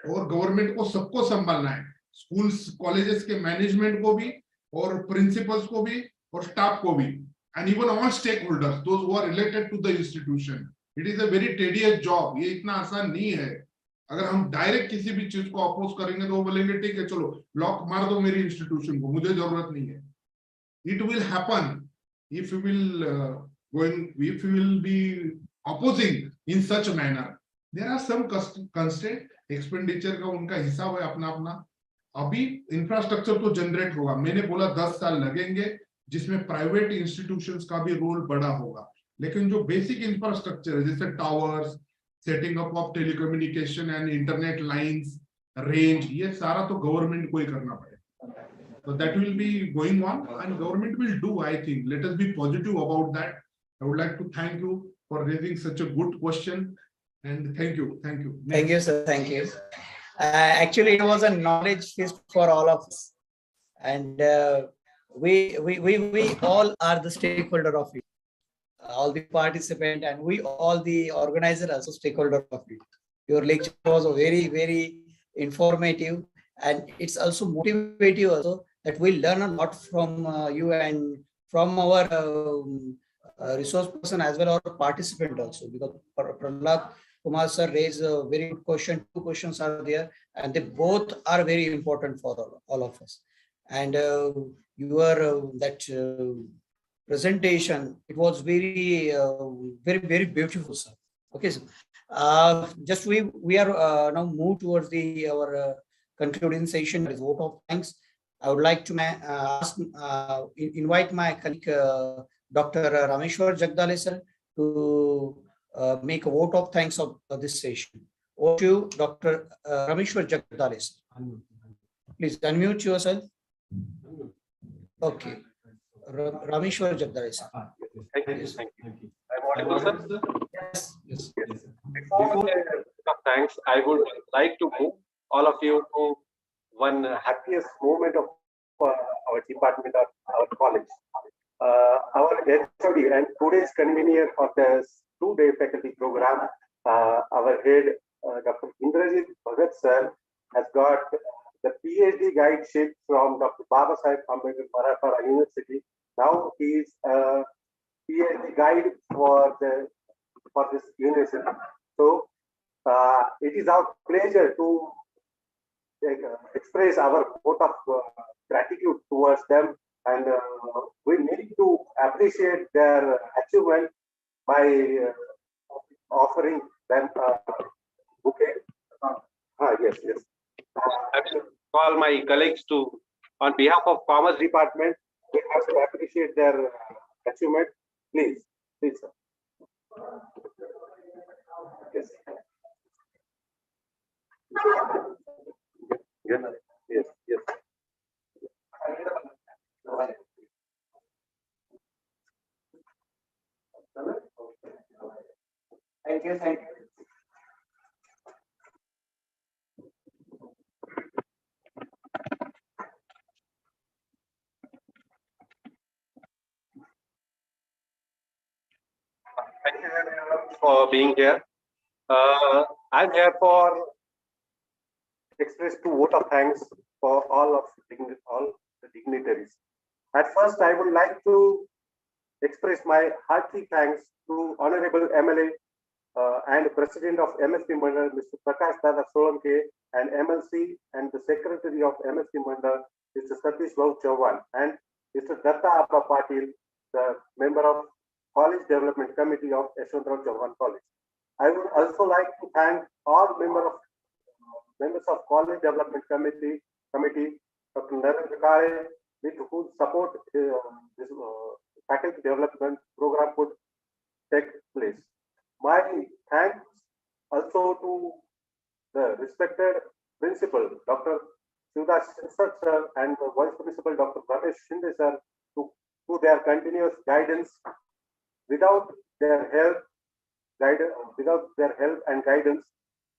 और government को सबको संभालना है, स्कूल्स कॉलेजेस के मैनेजमेंट को भी और प्रिंसिपल्स को भी और स्टाफ को भी, and even all stakeholders, those who are related to the institution. It is a very tedious job. ये इतना आसान नहीं है. अगर हम डायरेक्ट किसी भी चीज को अपोज करेंगे तो वो बोलेंगे ठीक है चलो लॉक मार दो मेरी इंस्टीट्यूशन को, मुझे जरूरत नहीं है. It will happen if you will be opposing in such a manner. There are some constraint, expenditure का उनका हिसाब है अपना अपना. अभी इंफ्रास्ट्रक्चर तो जनरेट होगा. मैंने बोला 10 साल लगेंगे, जिसमें प्राइवेट इंस्टीट्यूशंस का भी रोल बड़ा होगा. लेकिन जो बेसिक इंफ्रास्ट्रक्चर है जैसे towers, setting up of telecommunication and internet lines, range, ये सारा तो गवर्नमेंट को ही करना पड़ेगा. So that will be going on, and government will do, I think. Let us be positive about that. I would like to thank you for raising such a good question, and thank you. Thank you. Next. Thank you, sir. Thank you. Actually, it was a knowledge feast for all of us, and we all are the stakeholder of it. All the participant and we all the organizer also stakeholder of it. Your lecture was very, very informative, and it's also motivative also, that we learn a lot from you and from our resource person as well, our participant also, because Prahlad Kumar sir raised a very good question. 2 questions are there, and they both are very important for all of us. And your that presentation, it was very very beautiful, sir. Okay, sir. Just we are now move towards the our concluding session, is vote of thanks. I would like to invite my colleague Dr. Rameshwar Jagdale sir to make a vote of thanks of this session. Over to you, Dr. Rameshwar Jagdale sir. Please unmute yourself. Okay, Rameshwar Jagdale sir. Thank you. Thank you. I'm audible, sir? Yes. Before the thanks, I would like to move all of you to one happiest moment of our department or our college. Our HOD and today's convener of the 2-day faculty program, our head, Dr. Indrajit Bhagat sir, has got the PhD guideship from Dr. Babasaheb Ambedkar Marathwada University. Now he is a PhD guide for this university. So it is our pleasure to express our vote of gratitude towards them, and we need to appreciate their achievement by offering then bouquet. Yes. I will call my colleagues to, on behalf of Commerce Department, we have to appreciate their achievement. Please, sir. Yes. Yes. Thank you. Thank you everyone for being here. I'm here for express two vote of thanks for all the dignitaries. At first, I would like to express my hearty thanks to Honorable MLA and President of MSP Mandal, Mr. Prakash Dada Solanke, and MLC and the Secretary of MSP Mandal, Mr. Satish Lau Chauhan, and Mr. Datta Abba Patil, the member of College Development Committee of Yeshwantrao Chauhan College. I would also like to thank all members of College Development Committee, Dr. Narendra Kare, with whose support this faculty development program could take place. My thanks also to the respected principal, Dr. Shivdas sir, and the vice principal, Dr. Ramesh Shinde sir, to their continuous guidance. Without their help and guidance,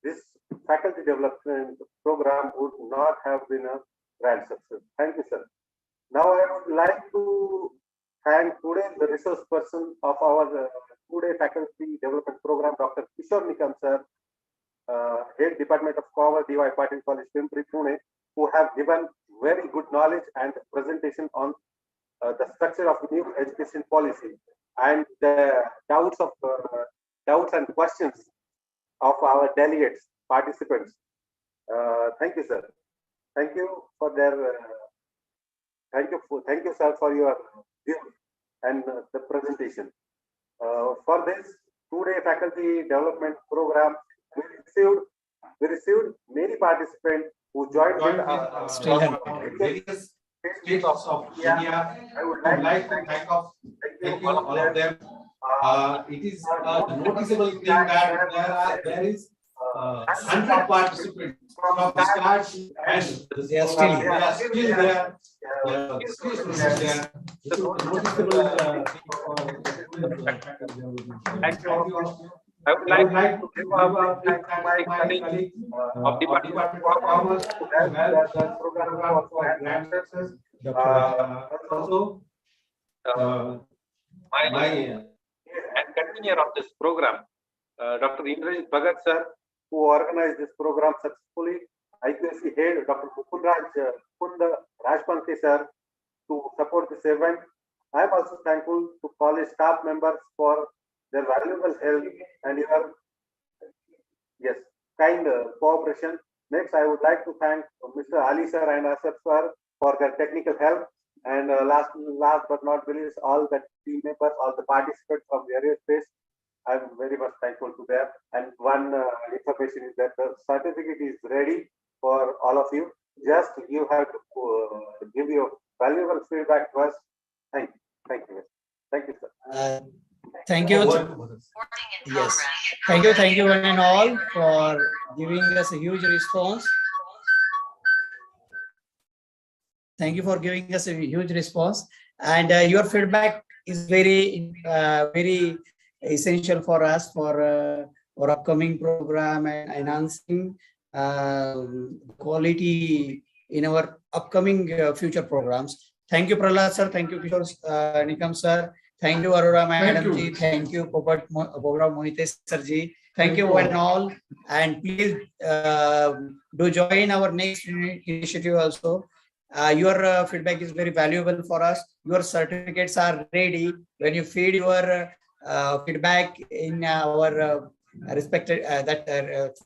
this faculty development program would not have been a grand success. Thank you, sir. Now I would like to thank today the resource person of our two-day faculty development program, Dr. Kishore Nikam sir, Head Department of Commerce, D.Y. Patil College, Pimpri, Pune, who have given very good knowledge and presentation on the structure of new education policy and the doubts and questions of our delegates, participants. Thank you, sir. Thank you for their. Thank you, sir, for your view and the presentation. For this two-day faculty development program, we received many participants who joined with various states of India. I would like to thank you all of them. It is a noticeable thing that there is 100 participants from the start, and They are still here. there. It's a noticeable thing for thank you. I would like to give a thank to my colleague of Department of Commerce who has the program for grant success. Also, my and convener of this program, Dr. Indrajit Bhagat sir, who organized this program successfully. IQAC head, Dr. Mukunda Rajpanke sir, to support this event. I am also thankful to college staff members for their valuable help and your kind cooperation. Next, I would like to thank Mr. Ali sir and Asaf sir for their technical help. And last but not least, all the team members, all the participants from various states, I'm very much thankful to them. And one information is that the certificate is ready for all of you. Just you have to give your valuable feedback to us. Thank you, sir. Thank you. Yes. Thank you one and all for giving us a huge response. Thank you for giving us a huge response. And your feedback is very essential for us for our upcoming program and enhancing quality in our upcoming future programs. Thank you, Prahlad sir. Thank you, Kishore Nikam sir. Thank you, Arora Madam ji. Thank you, Popat Mohite sir ji. Thank you one and all. And please do join our next initiative also. Your feedback is very valuable for us. Your certificates are ready. When you feed your feedback in our respected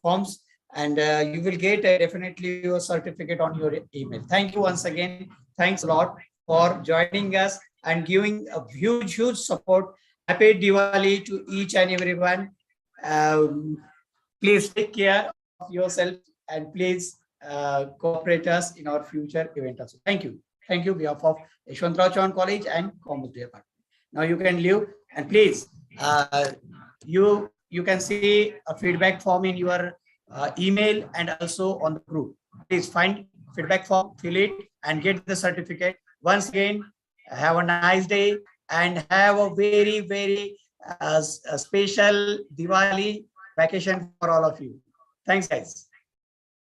forms, and you will get definitely your certificate on your email. Thank you once again. Thanks a lot for joining us and giving a huge support. Happy Diwali to each and everyone. Please take care of yourself and please cooperate us in our future event also. Thank you. Thank you on behalf of Yeshwantrao Chauhan College and Commerce Department. Now you can leave and please you can see a feedback form in your email and also on the group. Please find feedback form, fill it and get the certificate. Once again, have a nice day and have a very special Diwali vacation for all of you. Thanks, guys.